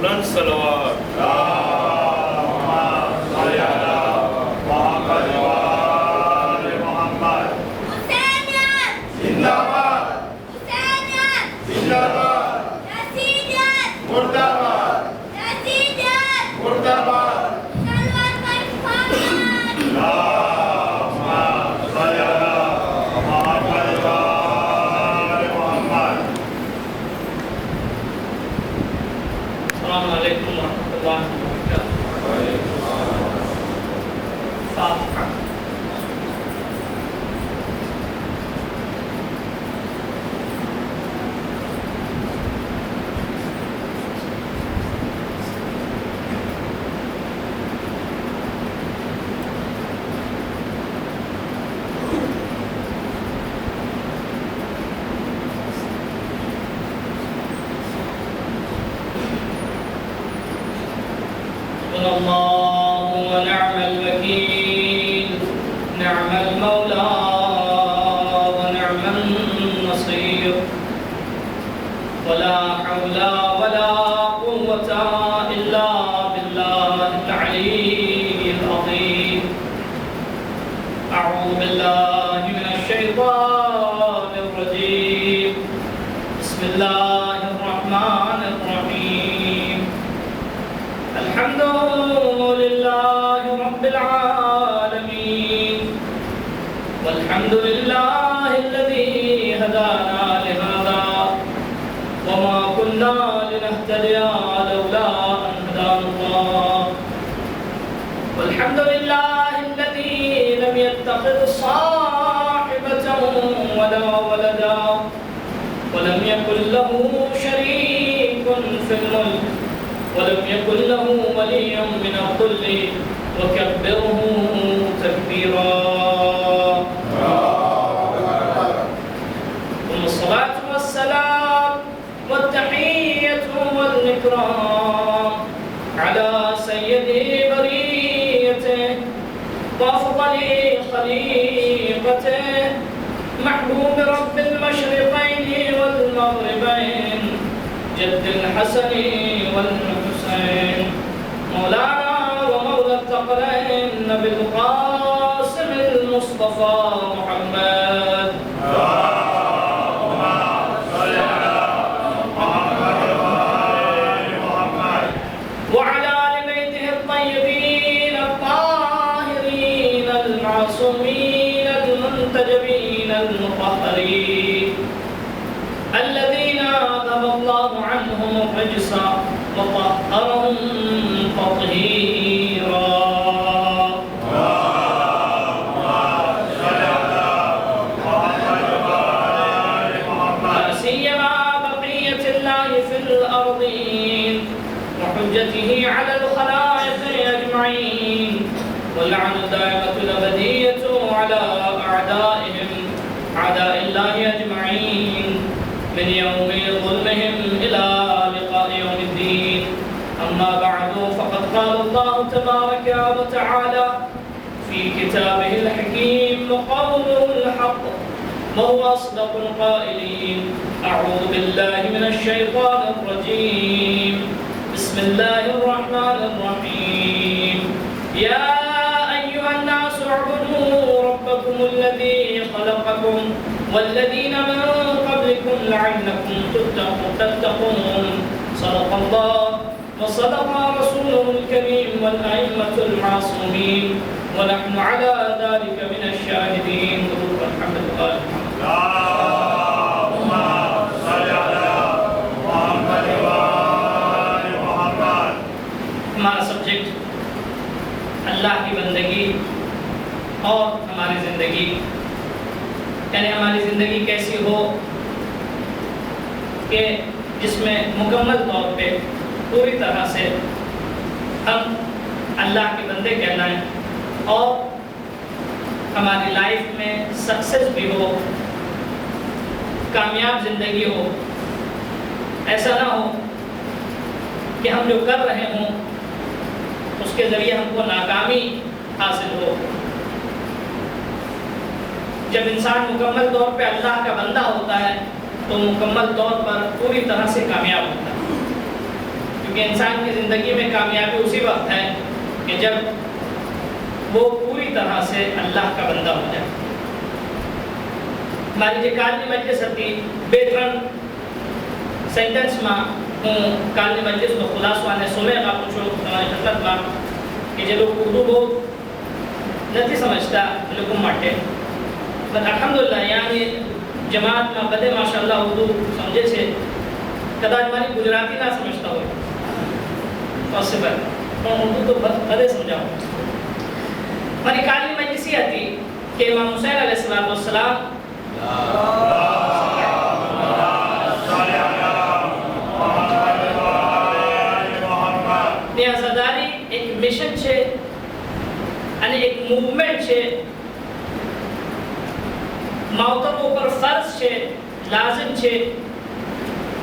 بلند صلوات السلام علیکم ورحمۃ اللہ وبرکاتہ. فاتحہ. الله ونعم الوكيل، نعم المولى ونعم النصير، ولا حول ولا قوة إلا بالله العلي العظيم. أعوذ بالله من الشيطان الرجيم. بسم الله الرحمن الرحيم. الحمد لله رب العالمين، والحمد لله الذي هدانا لهذا وما كنا لنهتدي لولا أن هدانا الله، والحمد لله الذي لم يتخذ صاحبة ولا ولدا ولم يكن له شريك في الملك ولم يكن له ولي من الذل وكبره تكبيرا. ثم الصلاة والسلام والتحية والإكرام على سيد بريته وأفضل خليقته محبوب رب المشرقين والمغربين جد الحسن والحسين مولانا ومولى الثقلين نبي القاسم المصطفى محمد. اللهم صل على محمد وعلى آل بيته الطيبين الطاهرين المعصومين المنتجبين المطهرين الذين أذهب الله عنهم الرجس وطهرهم تطهيرا. لا سيما بقية الله في الأرضين وحجته على الخلائق أجمعين، واللعنة الدائمة الأبدية على أعدائهم أعداء الله أجمعين من يوم ظلمهم إلى لقاء يوم الدين. أما بعد، فقد قال الله تبارك وتعالى في كتابه الحكيم وقوله الحق وهو أصدق القائلين. أعوذ بالله من الشيطان الرجيم. بسم الله الرحمن الرحيم. يا أيها الناس اعبدوا ربكم الذي خلقكم والذين من قبلكم لعلكم تتقون. صدق الله وصدق رسوله الكريم والأئمة المعصومين، ونحن على ذلك من الشاهدين. الحمد لله. اللهم صل على محمد وآل محمد. ہمارا سبجیکٹ اللہ کی بندگی اور ہماری زندگی، یعنی ہماری زندگی کیسی ہو کہ جس میں مکمل طور پہ پوری طرح سے ہم اللہ کے بندے کہلائیں اور ہماری لائف میں سکسیس بھی ہو، کامیاب زندگی ہو. ایسا نہ ہو کہ ہم جو کر رہے ہوں اس کے ذریعے ہم کو ناکامی حاصل ہو. جب انسان مکمل طور پہ اللہ کا بندہ ہوتا ہے تو مکمل طور پر پوری طرح سے کامیاب ہوتا ہے، کیونکہ انسان کی زندگی میں کامیابی اسی وقت ہے کہ جب وہ پوری طرح سے اللہ کا بندہ ہو جائے. ہماری جو کالنی مجلس હતી બે-ત્રણ સેન્ટેન્સમાં હું કાલની મજલિસનો ખુલાસો અને સુમેર આપું છું તમારી ખિદમતમાં કે જે લોકો ઉર્દુ બહુ નથી સમજતા એ લોકો માટે. પણ અલ્હમ્દુલિલ્લાહ યાની જમાતમાં બધે માશાઅલ્લાહ ઉર્દુ સમજે છે. કદાચ મારી ગુજરાતી ના સમજતા હોય પોસિબલ, પણ ઉર્દુ તો બધે સમજાવું. મારી કાલની મજલિસ હતી કે ઇમામ હુસૈન અલૈહિસ્સલામ ની આઝાદારી એક મિશન છે અને એક મૂવમેન્ટ છે. માવતરો ઉપર ફર્જ છે, લાઝિમ છે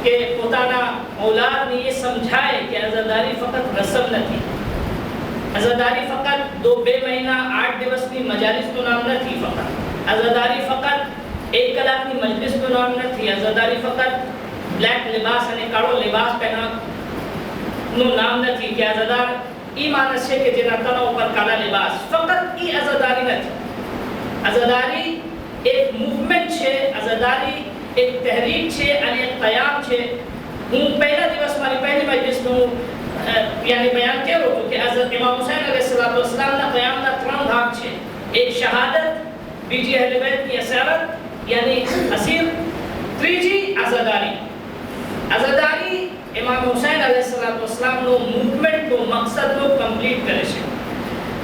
કે પોતાના ઔલાદને એ સમજાય કે આઝાદારી ફક્ત રસમ નથી. આઝાદારી ફક્ત 2 મહિના 8 દિવસની મજાલિસનું નામ નથી. ફક્ત આઝાદારી ફક્ત 1 કલાકની મજલિસનું નામ નથી. આઝાદારી ફક્ત બ્લેક લિબાસ અને કાળો લિબાસ પહેરવાનું નામ નથી. કે આઝાદાર ઈ માણસ છે કે જેના તન ઉપર કાળા લિબાસ. ફક્ત ઈ આઝાદારી નથી. આઝાદારી એક મૂવમેન્ટ છે, આઝાદારી એક તહરીક છે અને એક કયામ છે. હું પહેલા દિવસ મારી પહેલી મજલિસનું યાની બયાન કર્યો હતો કે હઝરત ઇમામ હુસૈન અલૈહિસ્સલામના કયામના 3 ભાગ છે. એક શહાદત, બીજી અહલે બેતની અસારત યાની અસીર, ત્રીજી આઝાદારી. આઝાદારી ઇમામ હુસૈન અલૈહિસ્સલામનો મૂવમેન્ટનો મકસદનો કમ્પ્લીટ કરે છે.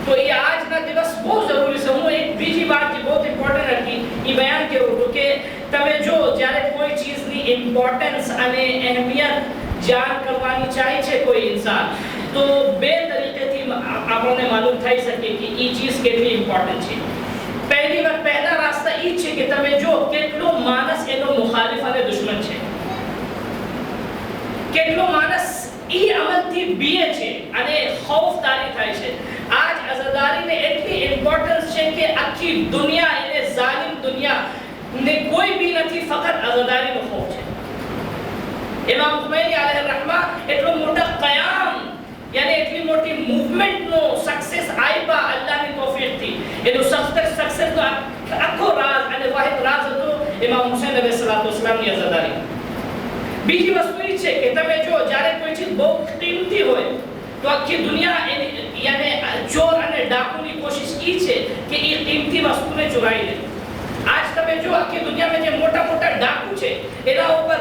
તો એ આજના દિવસ બહુ જરૂરી છે. હું એક બીજી વાત જે બહુ ઇમ્પોર્ટન્ટ હતી એ બયાન કર્યો હતો કે તમે જો જ્યારે કોઈ ચીઝની ઇમ્પોર્ટન્સ અને અહેમિયત જાણ કરવાની ચાહે છે કોઈ ઇન્સાન, તો 2 તરીકેથી આપણને માલુમ થઈ શકે કે એ ચીઝ કેટલી ઇમ્પોર્ટન્ટ છે. પહેલા રાસ્તા એ છે કે તમે જો કેટલો માણસ એનો મુખાલિફ અને દુશ્મન છે, કેટલો માણસ ઈ અમલથી બીએ છે અને ખૌફદારી થાય છે. આજ આઝાદારીને એટલી ઇમ્પોર્ટન્સ છે કે આખી દુનિયા એને ઝાલિમ દુનિયા ને કોઈ બી નથી, ફક્ત આઝાદારીનો ખૌફ છે. ઇમામ ખુમૈની અલૈહિ રહમા એટલો મોટો કયામ યાની એટલી મોટી મૂવમેન્ટનો સક્સેસ આઈબા અલ્લાહની તૌફીકથી. એનો સક્સેસનો આખો રાજ અને વાહિદ રાજ હતો ઇમામ હુસૈન અલૈહિસ્સલામની આઝાદારી. બીજી વસ્તુ એ છે કે તમે જો જ્યારે કોઈ ચીજ બહુ કિંમતી હોય તો આખી દુનિયા યાની ચોર અને ડાકુની કોશિશ એ છે કે એ કિંમતી વસ્તુને ચોરાઈ લે. આજ તમે જો આખી દુનિયામાં જે મોટા મોટા ડાકુ છે એના ઉપર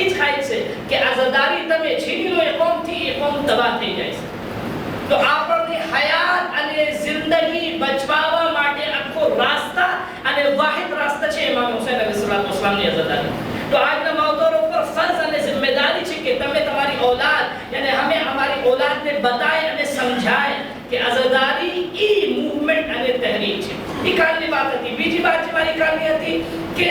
એ જ ખાય છે કે આઝાદારી તમે છીની લો એ કોમથી એ કોમ તબાહ થઈ જાય છે. તો આપણને હયાત અને જિંદગી બચાવવા માટે આખો રાસ્તા અને વાહિદ રાસ્તા છે ઇમામ હુસૈન અલૈહિસ્સલામની આઝાદારી. તો આજના માવતરો ઉપર ફર્જ અને જિમ્મેદારી છે કે તમે તમારી ઔલાદ યાની હમે અમારી ઔલાદને બતાય અને સમજાય કે આઝાદારી ઈ મૂવમેન્ટ અને તહરીક છે. એ કાલની વાત હતી. બીજી વાત જે મારી કાલની હતી કે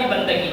ની બંદગી.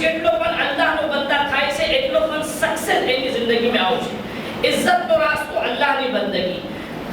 જેટલો પણ અલ્લાહ નો બંદા થાય છે એટલો પણ સક્સેસ એની જિંદગી માં આવશે. ઇજ્જત નો રાસ્તો અલ્લાહ ની બંદગી,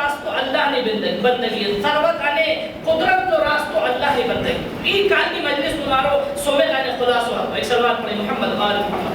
રાસ્તો અલ્લાહ ની બંદગી, સરવત અને કુદરત નો રાસ્તો અલ્લાહ ની બંદગી. ઈ કાલની મજલિસ નો મારો સોમેલ અને ખુલાસો હતો. એક સલાવત પઢે મોહમ્મદ આલ મોહમ્મદ.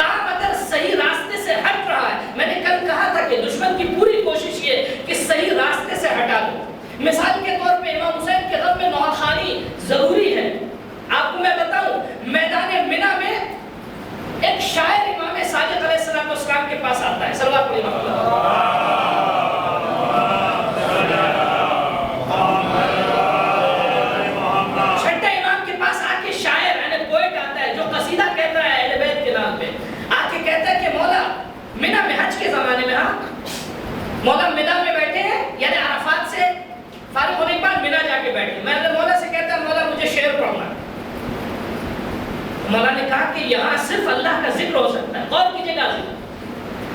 کام اگر صحیح راستے سے ہٹ رہا ہے، میں نے کل کہا تھا کہ دشمن کی پوری کوشش یہ کہ صحیح راستے سے ہٹا دو. مثال کے طور پہ امام حسین کے غم میں نوحہ ضروری ہے. آپ کو میں بتاؤں، میدان منی میں ایک شاعر امام صادق علیہ السلام کے پاس آتا ہے. صلوات پڑھیے چھٹے امام کے پاس آ کے شاعر یعنی پوئٹ آتا ہے جو قصیدہ کہتا ہے اہل بیت کے نام پہ. آ کے کہتا ہے کہ مولا منی میں حج کے زمانے میں مولا منی میں بیٹھے ہیں، یعنی عرفات سے فارغ ہونے کے بعد منی جا کے بیٹھے. میں نے مولا سے کہتا ہے مولا مجھے شعر پڑھنا. مولا نے کہا کہ یہاں صرف اللہ کا ذکر ہو سکتا ہے. غور کیجیے گا،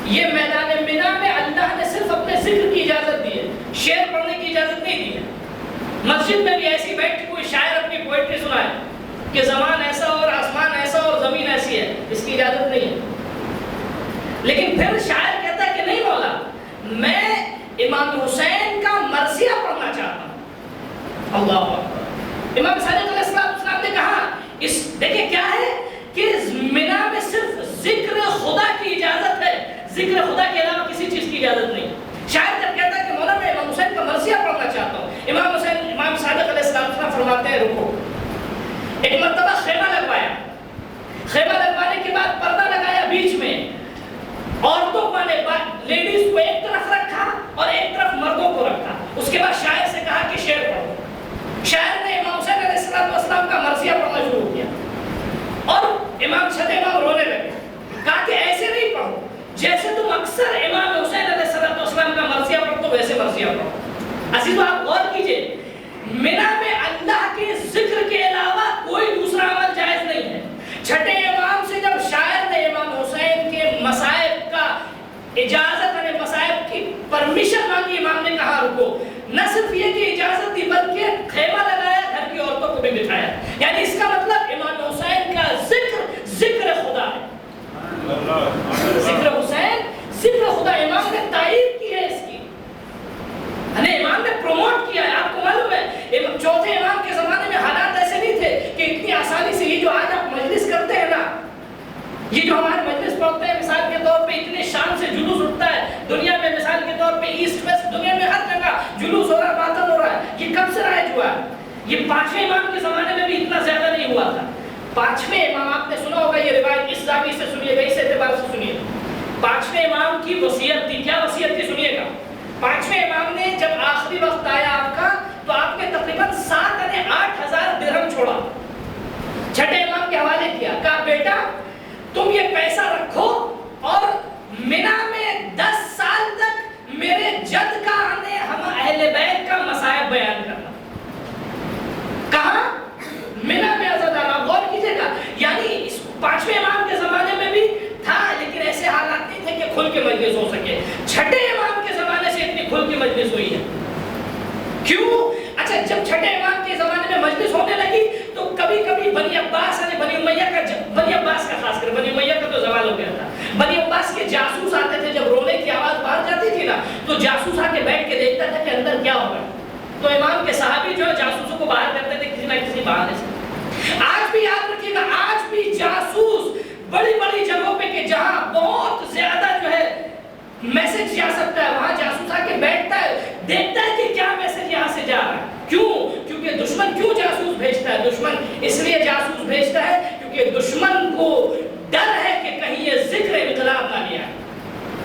یہ میدان منی میں اللہ نے صرف اپنے ذکر کی اجازت دی ہے، شعر پڑھنے کی اجازت نہیں دی ہے. مسجد میں بھی ایسی بیٹھ کے کوئی شاعر اپنی پوئٹری سنائے کہ زمان ایسا اور آسمان ایسا اور زمین ایسی ہے، اس کی اجازت نہیں ہے. لیکن پھر شاعر کہتا ہے کہ نہیں مولا، میں امام حسین کا مرثیہ پڑھنا چاہتا ہوں. اللہ اکبر. امام صادق علیہ السلام نے کہا اس دیکھیں کیا ہے کہ منی میں صرف ذکر خدا کی اجازت ہے، ذکر خدا کے علاوہ کسی چیز کی اجازت نہیں. شاعر جب کہتا ہے کہ مولا میں امام حسین کا مرثیہ پڑھنا چاہتا ہوں، امام صادق علیہ السلام فرماتے ہیں رکو. ایک مرتبہ خیمہ لگوایا، خیمہ لگوانے کے بعد پردہ لگایا بیچ میں، عورتوں کو لیڈیز کو ایک طرف رکھا اور ایک طرف مردوں کو رکھا. اس کے بعد شاعر سے کہا کہ شعر پڑھو. شاعر نے امام حسین علیہ السلام کا مرثیہ پڑھنا شروع کیا اور امام رونے لگے. کہا کہ ایسے نہیں پڑھو جیسے تم اکثر امام حسین علیہ السلام کا مرثیہ پڑھو ویسے مرثیہ پڑھو. عزیزو آپ غور کیجئے، منی میں اللہ کے ذکر کے علاوہ کوئی دوسرا عمل جائز نہیں ہے. چھٹے امام سے جب شاعر نے امام حسین کے مصائب کا اجازت یعنی مصائب کی پرمیشن مانگی، امام نے کہا رکو. نہ صرف یہ کہ اجازت دی بلکہ خیمہ لگایا، گھر کی عورتوں کو بھی بٹھایا. یعنی اس کا مطلب امام حسین کا ذکر خدا ہے. ذکر حسین ذکر خدا. امام نے تعریف کی ہے اس کی، یعنی امام نے پروموٹ کیا ہے. آپ کو معلوم ہے چوتھے امام کے زمانے میں حالات ایسے نہیں تھے کہ اتنی آسانی سے یہ جو آج آپ مجلس کرتے ہیں نا، یہ جو ہمارے مجلس پڑھتے ہیں مثال کے طور پہ اتنے شان سے جلوس اٹھتا ہے دنیا میں، مثال کے طور پہ ایسٹ ویسٹ دنیا میں ہر جگہ جلوس ہو رہا ہے، ماتم ہو رہا ہے. یہ کب سے رائج ہوا ہے؟ یہ پانچویں امام کے زمانے میں بھی اتنا زیادہ نہیں ہوا تھا. پانچویں امام آپ نے سنا ہوگا، یہ روایت اس زاویے سے سنیے گا، اس اعتبار سے سنیے. پانچویں امام کی وصیت تھی. کیا وصیت تھی سنیے گا. پانچویں امام نے جب آخری وقت آیا آپ کا تو آپ نے تقریباً 7,000 درہم چھوڑا، چھٹے امام کے حوالے کیا. کہا بیٹا تم یہ پیسہ رکھو اور منی میں 10 سال تک میرے جد کا آنے ہم اہل بیت کا مصائب بیان کرنا. کہاں؟ منی میں عزادارہ. غور کیجئے گا، یعنی اس پانچویں امام کے زمانے میں بھی تھا لیکن ایسے حالات نہیں تھے کہ کھل کے مجلس ہو سکے. چھٹے امام کے زمانے سے اتنی کھل کے مجلس ہوئی ہے. کیوں؟ اچھا جب چھٹے امام کے زمانے میں مجلس ہونے لگی تو کبھی کبھی بنی عباس یعنی بنی عباس کا خاص کر بنی امیہ کا تو زوال ہو گیا تھا. بنی عباس کے جاسوس آتے تھے، جب رونے کی آواز باہر جاتی تھی نا تو جاسوس آ کے بیٹھ کے دیکھتا تھا کہ اندر کیا ہوگا. تو امام کے صحابی جو ہے جاسوسوں کو باہر کرتے تھے کسی نہ کسی بہانے سے. آج بھی یاد رکھیے گا، آج بھی جاسوس بڑی بڑی جگہوں پہ کہ جہاں بہت زیادہ جو ہے میسج جا سکتا ہے وہاں جاسوس آ کے بیٹھتا ہے، دیکھتا ہے کہ کیا میسج یہاں سے جا رہا ہے. کیوں؟ کیونکہ دشمن کیوں جاسوس بھیجتا ہے؟ دشمن اس لیے جاسوس بھیجتا ہے کیونکہ دشمن کو ڈر ہے کہ کہیں یہ ذکر انقلاب نہ لیا،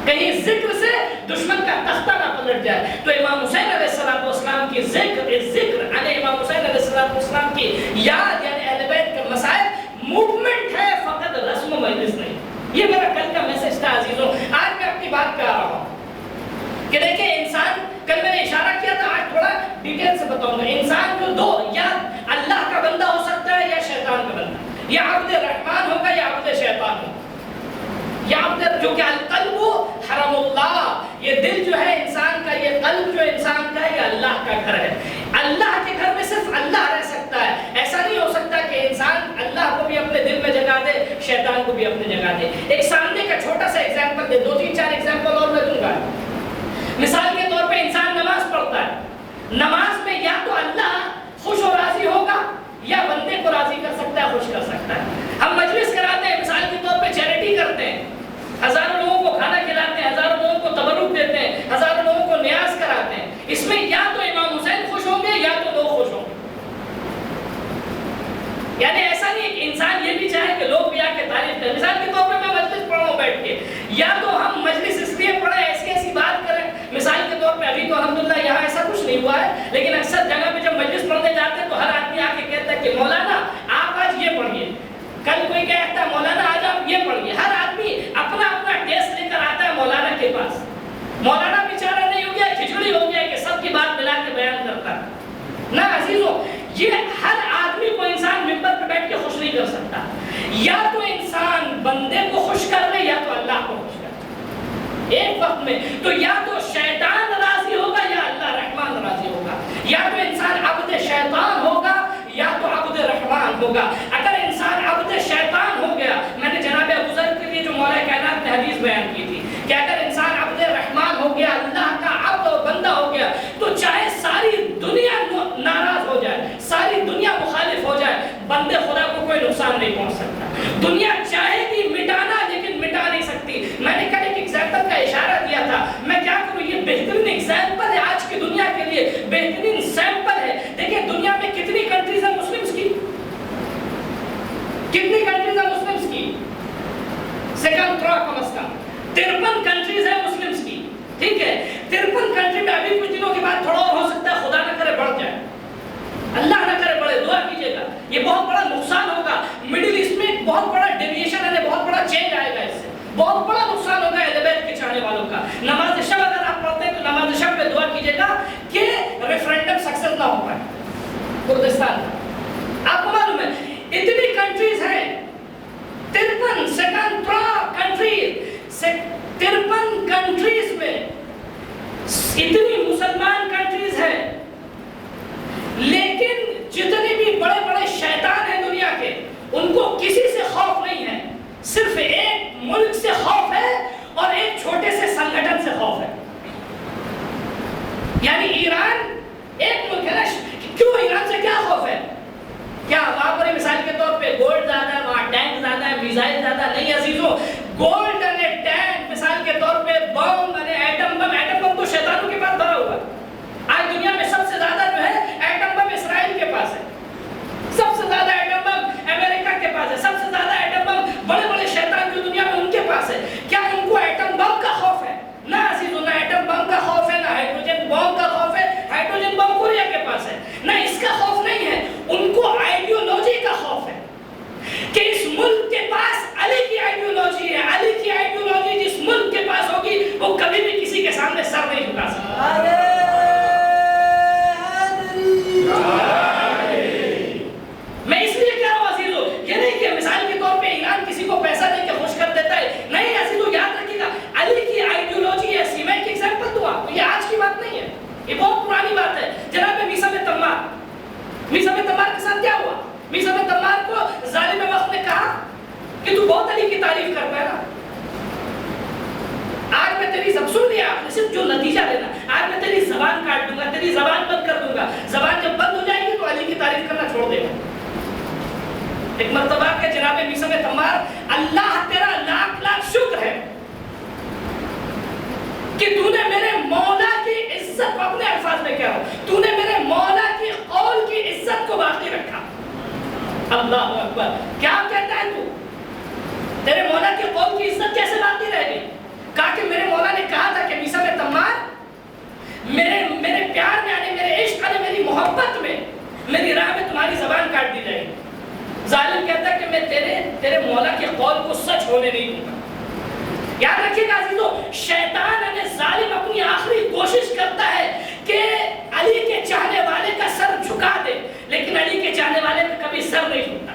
کہیں ذکر سے دشمن کا تختہ نہ پلٹ جائے. تو امام حسین علیہ السلام کی ذکر یعنی امام حسین علیہ السلام کی یاد یعنی اہل بیت کا مسائب موومنٹ ہے، فقط رسم و مجلس نہیں. یہ میرا کل کا میسج تھا عزیزوں. آج میں اپنی بات پہ آ رہا ہوں کہ دیکھیں انسان، کل میں نے اشارہ کیا تھا، آج تھوڑا ڈیٹیل سے بتاؤں گا. انسان جو دو، یا اللہ کا بندہ ہو سکتا ہے یا شیطان کا بندہ، یا عبد الرحمن ہوگا یا عبد شیطان ہوگا، یا عبد جو کہ القلب حرم اللہ، یہ دل جو ہے انسان کا، یہ قلب جو انسان کا ہے یہ اللہ کا گھر ہے. اللہ کے گھر میں صرف اللہ رہ سکتا ہے. ایسا نہیں ہو سکتا کہ انسان اللہ کو بھی اپنے دل میں جگہ دے، شیطان کو بھی اپنی جگہ دے. ایک سامنے کا چھوٹا سا ایگزامپل دے، 2-3-4 ایگزامپل اور میں دوں گا. مثال کے طور پہ انسان نماز پڑھتا ہے، نماز میں یا تو اللہ خوش و راضی ہوگا یا بندے کو راضی کر سکتا ہے، خوش کر سکتا ہے. ہم مجلس کراتے ہیں، مثال کے طور پہ چیریٹی کرتے ہیں، ہزاروں لوگوں کو کھانا کھلاتے ہیں، ہزاروں لوگوں کو تبرک دیتے ہیں، ہزاروں لوگوں کو نیاز کراتے ہیں. اس میں یا تو امام حسین خوش ہوں گے یا تو لوگ خوش ہوں گے. یعنی ایسا نہیں کہ انسان یہ بھی چاہے کہ لوگ بھی آ کے تعریف کریں. مثال کے طور پہ میں مجلس پڑھ رہا ہوں بیٹھ کے، یا تو ہم مجلس اس لیے پڑھیں ایسی ایسی بات کریں. مثال کے طور پہ ابھی تو الحمدللہ یہاں ایسا کچھ نہیں ہوا ہے، لیکن اکثر جگہ پہ جب مجلس پڑھنے جاتے ہیں تو ہر آدمی آ کے کہتا ہے کہ مولانا آپ آج یہ پڑھیے، کل کوئی کہتا ہے مولانا آج آپ یہ پڑھیے. ہر آدمی اپنا اپنا ٹیسٹ لے کر آتا ہے مولانا کے پاس. مولانا بیچارہ نہیں ہو گیا، کھچڑی ہو گیا کہ سب کی بات ملا کے بیان کرتا ہے. نہ عزیزوں، یہ ہر آدمی کو انسان ممبر پہ بیٹھ کے خوش نہیں کر سکتا. یا تو انسان بندے کو خوش کر لے یا تو اللہ کو خوش کر لے ایک وقت میں. تو یا تو شیطان راضی ہوگا یا اللہ رحمان راضی ہوگا. یا تو انسان عبد شیطان ہوگا یا تو عبد رحمان ہوگا. اگر انسان عبد شیطان ہو گیا، میں نے جناب ابو ذر کے لیے جو مولا کائنات نے حدیث بیان کی تھی کہ اگر انسان عبد رحمان ہو گیا، اللہ کا عبد و بندہ ہو گیا، تو چاہے ساری دنیا ناراض ہو جائے، ساری دنیا مخالف ہو جائے، بندے خدا کو کوئی نقصان نہیں پہنچ سکتا. دنیا چاہے گی مٹانا لیکن مٹا نہیں سکتی. میں نے کل ایک ایگزامپل کا اشارہ دیا تھا، میں کیا کروں، یہ بہترین ایگزامپل ہے آج کی دنیا کے لیے، بہترین سیمپل ہے. دیکھیں دنیا میں کتنی کنٹریز ہیں مسلمز کی، کتنی کنٹریز ہیں مسلمز کی؟ سیکنڈ تھرا کم از کم 53 کنٹریز ہیں مسلمز کی. ٹھیک ہے، 53 کنٹری میں ابھی کچھ دنوں کے بعد تھوڑا اور ہو سکتا ہے، خدا نہ کرے بڑھ جائے، اللہ نہ کرے بڑھے. دعا کیجیے گا، یہ بہت بڑا نقصان ہوگا. مڈل ایسٹ میں ایک بہت بڑا ڈیویشن ہے، بہت بڑا چینج آئے گا. اس سے بہت بڑا نقصان ہوگا اہل بیت کے چاہنے والوں کا. نماز شب اگر آپ پڑھتے ہیں تو نماز شب پہ دعا کیجیے گا کہ ریفرینڈم سکسیس نہ ہو پائے کردستان کا. آپ کو معلوم ہے اتنی کنٹریز ہیں، 53 سیکنڈ تھرا کنٹریز، 53 کنٹریز میں اتنی مسلمان کنٹریز ہیں، لیکن جتنے بھی بڑے بڑے شیطان ہیں دنیا کے، ان کو کسی سے خوف نہیں ہے. صرف ایک ملک سے خوف ہے اور ایک چھوٹے سے سنگھٹن سے خوف ہے. یعنی ایران ایک ملک ہے نا. کیوں ایران سے کیا خوف ہے؟ کیا وہاں پر مثال کے طور پہ گولڈ زیادہ ہے، وہاں ٹینک زیادہ ہے، میزائل زیادہ نہیں؟ عزیزوں، گولڈ اور ٹینک مثال کے طور پہ بم اور ایٹم بم، ایٹم بم تو شیطانوں کے پاس بھرا ہوا ہے. آج دنیا میں سب سے زیادہ جو ہے ایٹم بم اسرائیل کے پاس ہے، سب سے زیادہ ایٹم بم امریکہ کے پاس ہے، سب سے زیادہ ایٹم بم بڑے بڑے شیطان جو دنیا میں ان کے پاس ہے. کیا ان کو ایٹم بم کا خوف ہے؟ نہ عزیزوں، نہ ایٹم بم کا خوف ہے، نہ ہائیڈروجن بم کا خوف ہے. ہائیڈروجن بم کوریا کے پاس ہے. نہ اس کا خوف نہیں ہے، ان کو آئیڈیولوجی کا خوف ہے کہ اس ملک کے پاس علی کی آئیڈیولوجی ہے. علی کی آئیڈیولوجی جس ملک کے پاس ہوگی وہ کبھی بھی کسی کے سامنے سر نہیں جھکا سکتا. میں اس لیے کہہ رہا ہوں عزیزوں، یہ نہیں کہ مثال کے طور پہ ایران کسی کو پیسہ دے کے خوش کر دیتا ہے. نہیں عزیزوں، یاد رکھیے گا علی کی آئیڈیولوجی ایسی. میں ایک ایگزامپل دوں آپ کو، یہ آج کی بات نہیں ہے، یہ بہت پرانی بات ہے. جناب میثا بن تمار، میثا بن تمار کے ساتھ کیا ہوا؟ میثا بن تمار کو ظالم وقت نے کہا کہ تو بہت علی کی تعریف کرتا ہے نا، آج میں تیری سب سن لیا، آپ نے صرف جو نتیجہ لینا، آج میں تیری زبان کاٹ دوں گا، تیری زبان بند کر دوں گا. زبان جب بند ہو جائے گی تو علی کی تعریف کرنا چھوڑ دے گا. ایک مرتبہ کہ جناب میثا بن تمار، اللہ تیرا لاکھ لاکھ شکر ہے کہ تو نے میرے مولا کی عزت، اپنے الفاظ میں کہہ رہا ہوں، تو نے میرے مولا کی قول کی عزت کو باقی رکھا. اللہ اکبر، کیا کہتا ہے تو؟ تیرے مولا کی قول کی عزت کیسے باقی رہے گی؟ کہا کہ میرے مولا نے کہا تھا کہ میثا بن تمار، میرے پیار میں آنے، میرے عشق آنے، میری محبت میں، میری راہ میں تمہاری زبان کاٹ دی جائے گی. ظالم کہتا ہے کہ میں تیرے مولا کے قول کو سچ ہونے نہیں دوں گا. یاد رکھیے گا عزیزو، شیطان یعنی ظالم اپنی آخری کوشش کرتا ہے کہ علی کے چاہنے والے کا سر جھکا دے، لیکن علی کے چاہنے والے کا کبھی سر نہیں جھکتا.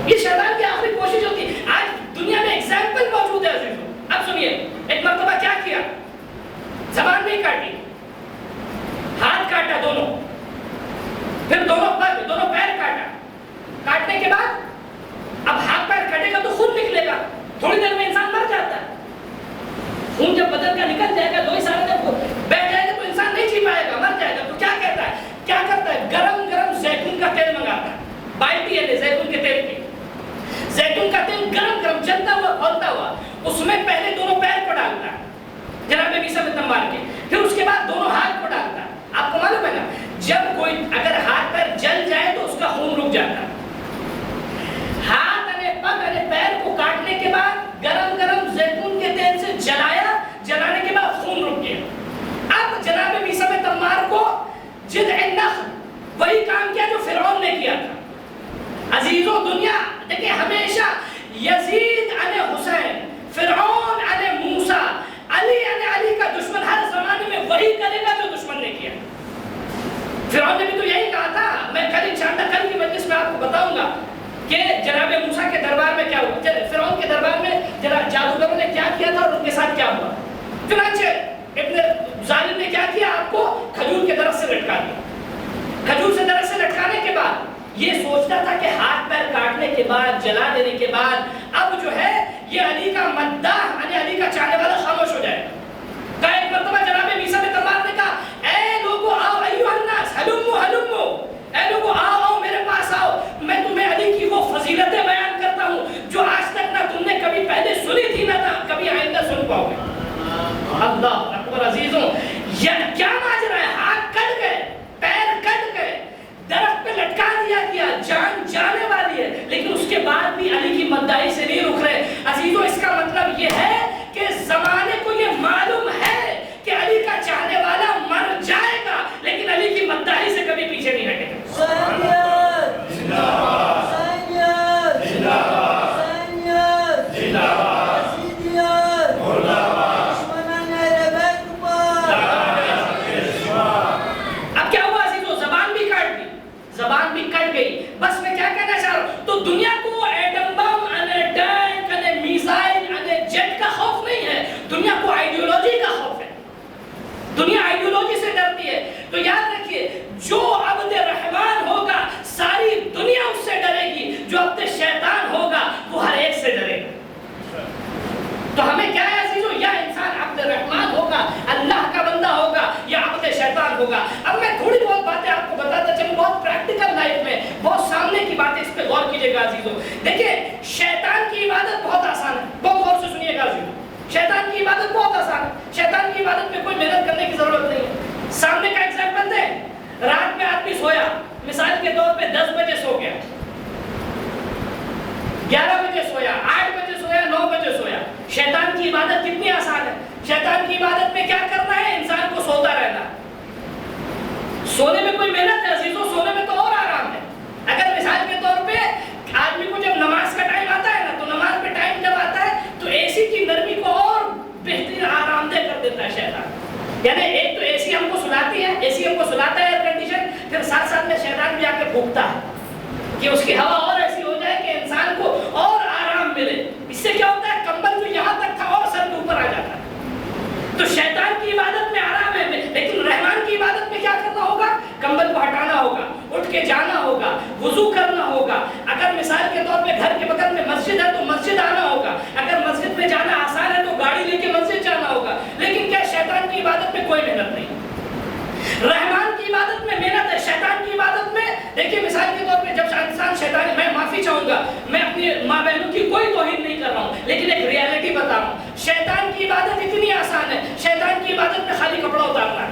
یہ شیطان کی آخری کوشش ہوتی ہے. آج دنیا میں ایگزامپل موجود ہے عزیزو. اب سنیے، ایک مرتبہ کیا کیا؟ زبان نہیں کاٹی، ہاتھ کاٹا دونوں، پھر دونوں پیر کاٹا. کاٹنے کے بعد اب ہاتھ پیر کٹے گا تو خون نکلے گا، تھوڑی دیر میں انسان مر جاتا ہے. خون جب بدن کا نکل جائے گا، دو ہی سارے جب بیٹھ جائے گا تو انسان نہیں جی پائے گا، مر جائے گا. تو کیا کہتا ہے، کیا کرتا ہے؟ گرم گرم زیتون کا تیل منگاتا ہے. بالٹی ہے زیتون کے تیل کی، زیتون کا تیل گرم گرم جلتا ہوا کھولتا ہوا، اس میں پہلے دونوں پیر کو ڈالتا ہے جناب عیسیٰ ابن تمار کے، پھر اس کے بعد دونوں ہاتھ کو ڈالتا ہے۔ آپ کو معلوم ہے نا جب کوئی اگر ہاتھ پیر جل جائے تو اس کا خون رک جاتا ہے۔ ہاتھ پگ پیر کو کاٹنے کے بعد گرم گرم زیتون کے تیل سے جلایا، جلانے کے بعد خون رک گیا۔ اب جناب عیسیٰ ابن تمار کو جذع النخل وہی کام کیا جو فرعون نے کیا تھا۔ عزیزوں دنیا دیکھیں ہمیشہ یزید علیہ حسین، فرعون علیہ موسیٰ، علی کا دشمن ہر زمانے میں وہی کرے گا جو دشمن نے کیا۔ فرعون نے بھی تو یہی کہا تھا، میں کل انشاءاللہ کل کی مجلس میں آپ کو بتاؤں گا کہ جناب موسیٰ کے دربار میں کیا ہوا، فرعون کے دربار میں جناب جادوگروں نے کیا کیا تھا اور ان کے ساتھ کیا ہوا۔ چنانچہ ابن ظالم نے کیا کیا، آپ کو کھجور کے درخت سے لٹکا دیا۔ کھجور سے درخت سے لٹکانے کے بعد یہ سوچتا تھا کہ ہاتھ پیر کاٹنے کے بعد جلا دینے کے بعد اب جو ہے یہ علی کا مداح علی کا چاہنے والا خاموش ہو جائے گا۔ ایک مرتبہ جناب عیسیٰ ابن تمار نے کہا اے لوگو آؤ ایھا الناس ہلمو ہلمو، اے لوگو آؤ میرے پاس آؤ، میں تمہیں علی کی وہ فضیلتیں بیان کرتا ہوں جو آج تک نہ تم نے کبھی پہلے سنی تھی نہ کبھی آئندہ سن پاؤ گے۔ اللہ اکبر عزیزوں، کیا ماجرا ہے، ہاتھ کٹ گئے، پیر کٹ گئے، درخت پہ لٹکا دیا گیا، جان جانے والی ہے، لیکن اس کے بعد بھی علی کی مداحی سے نہیں رک رہے۔ عزیزوں اس کا مطلب یہ ہے کہ زمانے کو یہ معلوم ہے کہ علی کا چاہنے والا مر جائے گا لیکن علی کی مداحی سے کبھی پیچھے نہیں ہٹے گا۔ بس میں کیا کہنا چاہ رہا ہوں، تو دنیا کو atom bomb, tank, missile, jet کا خوف نہیں ہے، دنیا کو آئیڈیولوجی کا خوف ہے۔ دنیا آئیڈیولوجی سے ڈرتی ہے۔ تو یاد رکھیے جو عبد رحمان ہوگا ساری دنیا اس سے ڈرے گی، جو عبد شیطان ہوگا وہ ہر ایک سے ڈرے گا۔ تو ہمیں کیا ہے عزیزو، یا انسان عبد الرحمن ہوگا، اللہ کا بندہ ہوگا، یا عبد شیطان ہوگا۔ اب میں تھوڑی بہت باتیں آپ کو بتاتا چلوں، بہت پریکٹیکل لائف میں بہت سامنے کی باتیں، اس پہ غور کیجئے گا عزیزو۔ دیکھیں شیطان کی عبادت بہت آسان ہے، بہت غور سے سنیے گا عزیزو۔ شیطان کی عبادت بہت آسان ہے، شیطان کی عبادت میں کوئی محنت کرنے کی ضرورت نہیں ہے۔ سامنے کا ایگزامپل دیں، رات میں آدمی سویا، مثال کے طور پہ 10 بجے سو گیا، 11 بجے سویا، 8 بجے سویا، 9 بجے سویا۔ شیطان کی عبادت کتنی آسان ہے۔ شیطان کی عبادت میں کیا کرنا ہے، انسان کو سوتا رہنا۔ سونے میں کوئی محنت ہے عزیزوں، سونے میں تو اور آرام ہے۔ اگر مثال کے طور پہ آدمی کو جب نماز کا ٹائم آتا ہے نا، تو نماز پہ ٹائم جب آتا ہے تو اے سی کی نرمی کو اور بہترین آرام دہ کر دیتا ہے شیطان۔ یعنی ایک تو اے سی ہم کو سلاتی ہے، اے سی ہم کو سلاتا ہے ایئر کنڈیشن، پھر ساتھ ساتھ میں شیطان بھی آ کے پھونکتا ہے کہ اس کی ہوا اور ایسی ہو جائے کہ انسان کو اور آرام ملے۔ اس سے کیا ہوتا ہے، کمبل جو یہاں تک تھا اور سر کے اوپر آ جاتا ہے۔ تو شیطان کی عبادت میں آرام ہے، لیکن رحمان کی عبادت میں کیا کرنا ہوگا، کمبل کو ہٹانا ہوگا، اٹھ کے جانا ہوگا، وضو کرنا ہوگا۔ اگر مثال کے طور پہ گھر کے بغل میں مسجد ہے تو مسجد آنا ہوگا، اگر مسجد میں جانا آسان ہے تو گاڑی لے کے مسجد جانا ہوگا۔ لیکن کیا شیطان کی عبادت میں کوئی محنت نہیں، رحمان کی عبادت میں محنت ہے۔ شیطان کی عبادت میں دیکھیے مثال کے طور پہ جب انسان شیطان، میں معافی چاہوں گا، میں اپنی ماں بہنوں کی کوئی توہین نہیں کر رہا ہوں، لیکن ایک ریالٹی بتا رہا ہوں۔ شیطان کی عبادت اتنی آسان ہے، شیطان کی عبادت میں خالی کپڑا اتارنا ہے،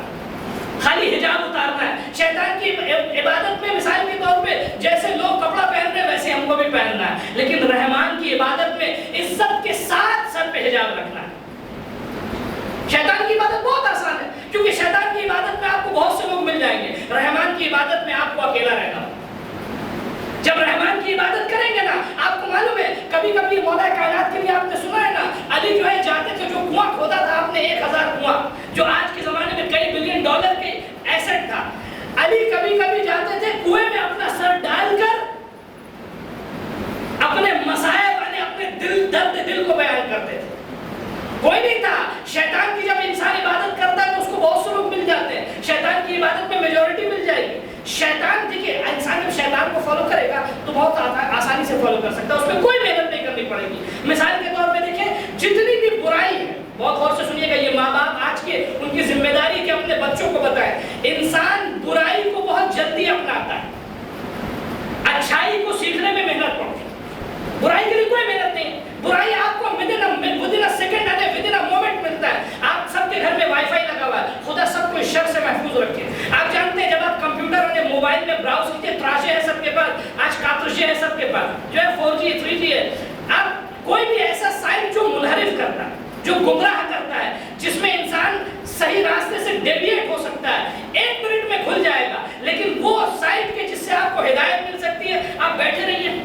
خالی حجاب اتارنا ہے۔ شیطان کی عبادت میں مثال کے طور پہ جیسے لوگ کپڑا پہن رہے ہیں ویسے ہم کو بھی پہننا ہے، لیکن رحمان کی عبادت میں عزت کے ساتھ سر پہ حجاب رکھنا ہے۔ شیطان کی عبادت بہت آسان ہے، کیونکہ شیطان کی عبادت میں آپ کو بہت سے لوگ مل جائیں گے، رحمان کی عبادت میں آپ کو اکیلا رہنا۔ جب رحمان کی عبادت کریں گے نا، آپ کو معلوم ہے کبھی کبھی مولا کائنات کے لیے آپ نے سنا ہے نا، علی جو ہے جاتے تھے، جو کنواں کھودا تھا آپ نے 1000 کنواں، جو آج کے زمانے میں کئی بلین ڈالر کے ایسٹ تھا، علی کبھی کبھی جاتے تھے کنویں میں اپنا سر ڈال کر اپنے مصائب اپنے دل کو بیان کرتے تھے۔ کوئی نہیں تھا۔ شیطان کی جب انسان عبادت کرتا ہے تو اس کو بہت سے لوگ مل جاتے ہیں، شیطان کی عبادت میں میجورٹی مل جائے گی۔ شیطان دیکھیے انسان جب شیطان کو فالو کرے گا تو بہت آسانی سے فالو کر سکتا ہے، اس میں کوئی محنت نہیں کرنی پڑے گی۔ مثال کے طور پہ دیکھیں جتنی بھی برائی ہے، بہت غور سے سنیے گا، یہ ماں باپ آج کے ان کی ذمہ داری ہے کہ اپنے بچوں کو بتائیں، انسان برائی کو بہت جلدی اپناتا ہے، اچھائی محنت پڑتی ہے، برائی کے لیے کوئی محنت نہیں. برائی آپ کو ودن سیکنڈ ودن مومنٹ ملتا ہے. آپ سب کے گھر میں وائی فائی لگا ہوا ہے، خدا سب کو شر سے محفوظ رکھے. آپ جانتے ہیں جب آپ کمپیوٹر اور موبائل میں براؤز کیجیے، تراشے ہیں سب کے پاس، آج کاترشے ہیں سب کے پاس، جو ہے 4G 3G ہے. آپ کوئی بھی ایسا سائٹ جو منحرف کرتا ہے، جو گمراہ کرتا ہے، جس میں انسان صحیح راستے سے ڈیویٹ ہو سکتا ہے، 1 منٹ میں کھل جائے گا. لیکن وہ سائٹ کے جس سے آپ کو ہدایت مل سکتی ہے، آپ بیٹھے رہیے.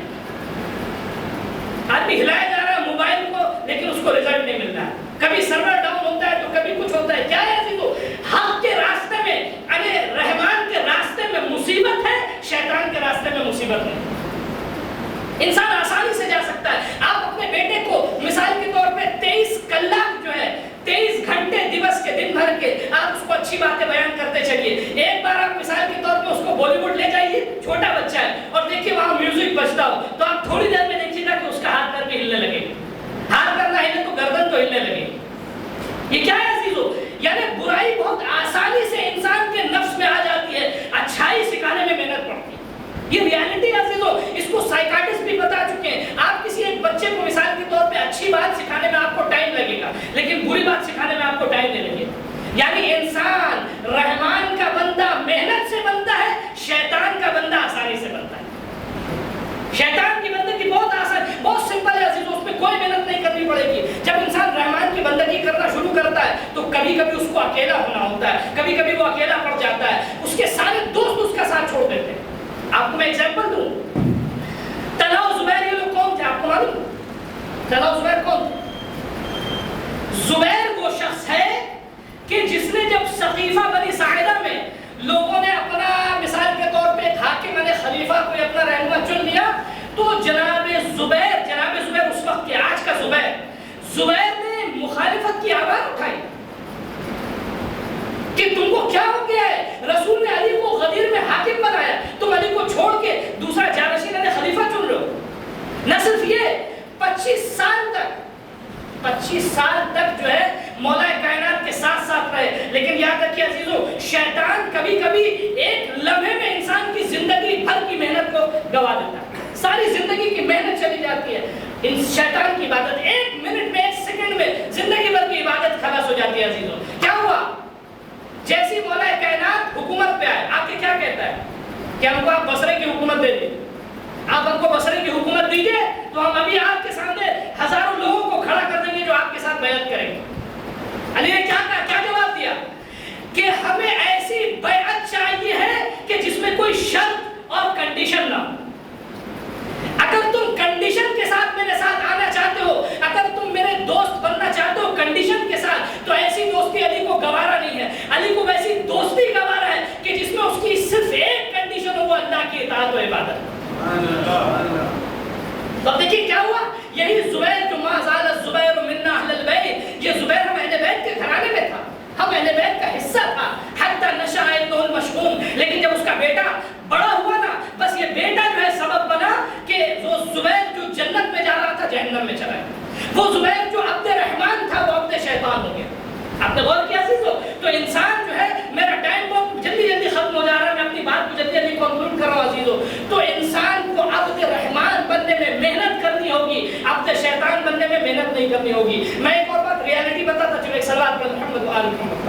آدمی ہلایا جا رہا ہے موبائل کو، لیکن اس کو رزلٹ نہیں مل رہا ہے. کبھی سرور ڈاؤن ہوتا ہے تو کبھی کچھ ہوتا ہے. کیا ہے تو حق کے راستے میں، یعنی رحمان کے راستے میں مصیبت ہے، شیطان کے راستے میں مصیبت نہیں. انسان آسانی سے جا سکتا ہے. آپ اپنے بیٹے کو مثال کے طور پہ 23 کلاک جو ہے 23 گھنٹے دیوس کے دن بھر کے آپ اس کو اچھی باتیں بیان کرتے چلیے. ایک بار آپ مثال کے طور پہ اس کو بالی ووڈ لے جائیے، چھوٹا بچہ ہے، اور دیکھیے وہاں میوزک بجتا ہو، تو آپ تھوڑی دیر میں دیکھیے گا کہ اس کا ہاتھ پیر بھی ہلنے لگے. ہاتھ کرنا ہلے تو گردن تو ہلنے لگے. یہ کیا ہے عزیزو؟ یعنی برائی بہت آسانی سے انسان کے نفس میں آ جاتی ہے، اچھائی سکھانے میں محنت پڑتی ہے. یہ ریالٹی ہے عزیزو، اس کو سائیکاٹسٹ بھی بتا چکے ہیں. آپ کسی ایک بچے کو مثال کے طور پہ اچھی بات سکھانے میں آپ کو ٹائم لگے گا، لیکن بری بات سکھانے میں آپ کو ٹائم نہیں لگے گا. یعنی انسان رحمان کا بندہ محنت سے بنتا ہے، شیطان کا بندہ آسانی سے بنتا ہے. شیطان کی بندگی بہت آسان، بہت سمپل ہے عزیزو، اس میں کوئی محنت نہیں کرنی پڑے گی. جب انسان رحمان کی بندگی کرنا شروع کرتا ہے تو کبھی کبھی اس کو اکیلا ہونا ہوتا ہے، کبھی کبھی وہ اکیلا پڑ جاتا ہے، اس کے سارے دوست اس کا ساتھ چھوڑ دیتے ہیں. آپ کو میں ایگزامپل دوں، طلحہ و زبیر یہ لوگ کون تھے آپ کو معلوم؟ طلحہ و زبیر کون تھے؟ زبیر وہ شخص ہے کہ جس نے جب سقیفہ بنی ساعدہ میں لوگوں نے اپنا مثال کے طور پہ حاکم نے خلیفہ کو اپنا رہنما چن لیا، تو جناب زبیر اس وقت کے آج کا زبیر نے مخالفت کی آواز اٹھائی کہ تم کو کیا ہو گیا ہے؟ رسول نے علی کو غدیر میں حاکم بنایا، تم علی کو چھوڑ کے دوسرا جانشین خلیفہ چن رہے ہو. نہ صرف یہ، 25 سال تک جو ہے مولا کائنات کے ساتھ ساتھ رہے. لیکن یاد رکھیے عزیزو، شیطان کبھی کبھی ایک لمحے میں انسان کی زندگی بھر کی محنت کو گوا دیتا ہے. ساری زندگی کی محنت چلی جاتی ہے. ان شیطان کی عبادت 1 منٹ میں 1 سیکنڈ میں زندگی بھر کی عبادت خلاص ہو جاتی ہے عزیزو. کیا ہوا؟ جیسی مولا کائنات حکومت پہ آئے، آپ کے کیا کہتا ہے کہ ہم کو آپ بصرے کی حکومت دے دیں، آپ ہم کو بصرے کی حکومت دیجئے تو ہم ابھی آپ کے سامنے ہزاروں لوگوں کو کھڑا کر دیں گے جو آپ کے ساتھ بیعت کریں گے. علی نے کیا کہا، کیا جواب دیا کہ ہمیں ایسی بیعت چاہیے ہے کہ جس میں کوئی شرط اور کنڈیشن نہ ہو. اگر تم کنڈیشن کے ساتھ میرے ساتھ آنا چاہتے ہو، اگر تم میرے دوست بننا چاہتے ہو کنڈیشن کے ساتھ، تو ایسی دوستی علی کو گوارا نہیں ہے. علی کو ویسی دوستی گوارا ہے کہ جس میں اس کی صرف ایک کنڈیشن ہو، وہ اللہ کی اطاعت و عبادت. تو دیکھیے کیا ہوا، یہی زبیر جو ما زال الزبیر منا اہل البیت، یہ زبیر ہم اہل بیت کے گھرانے میں تھا، ہم اہل بیت کا حصہ تھا، حتی نشأ ابنہ المشؤوم. لیکن جب اس کا بیٹا بڑا ہوا نا، بس یہ بیٹا جو ہے سبب بنا کہ وہ زبیر جو جنت میں جا رہا تھا جہنم میں چلا گیا. وہ زبیر جو عبد رحمان تھا وہ عبد شیطان ہو گیا. آپ نے غور کیا عزیزو؟ تو انسان جو ہے، میرا ٹائم بہت جلدی ختم ہو جا رہا ہے، میں اپنی بات کو جلدی کنکلوڈ کر رہا ہوں عزیزو. تو انسان کو عبد رحمان بننے میں محنت کرنی ہوگی، عبد شیطان بننے میں محنت نہیں کرنی ہوگی. میں ایک اور بات ریالٹی بتاتا چلو، ایک صلوات پر محمد و آل محمد.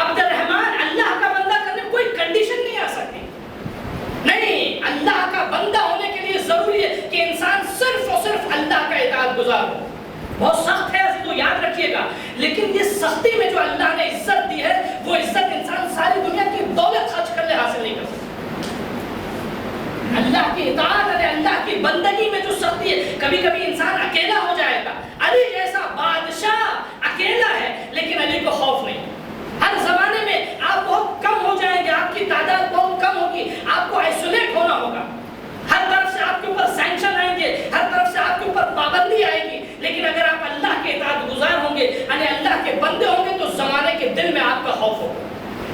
عبد الرحمان اللہ کا بندہ کرنے میں کوئی کنڈیشن نہیں آ سکتی. نہیں، اللہ کا بندہ ہونے کے لیے ضروری ہے کہ انسان صرف اور صرف اللہ کا اطاعت گزار ہو. بہت سخت ہے عزیزو، یاد رکھیے گا، لیکن یہ سختی میں جو اللہ نے عزت دی ہے، وہ عزت انسان ساری دنیا کی دولت خرچ کر لے حاصل نہیں کر سکتا. اللہ کی اطاعت ہے، اللہ کی بندگی میں جو سختی ہے، کبھی کبھی انسان اکیلا ہو جائے گا. علی جیسا بادشاہ اکیلا ہے، لیکن علی کو خوف نہیں. ہر زمانے میں آپ بہت کم ہو جائیں گے، آپ کی تعداد بہت کم ہوگی، آپ کو آئسولیٹ ہونا ہوگا. ہر طرف سے آپ کے اوپر سینکشن آئیں گے، ہر طرف سے آپ کے اوپر پابندی آئے گی. لیکن اگر آپ اللہ کے اطاعت گزار ہوں گے، یعنی اللہ کے بندے ہوں گے، تو زمانے کے دل میں آپ کا خوف ہوگا.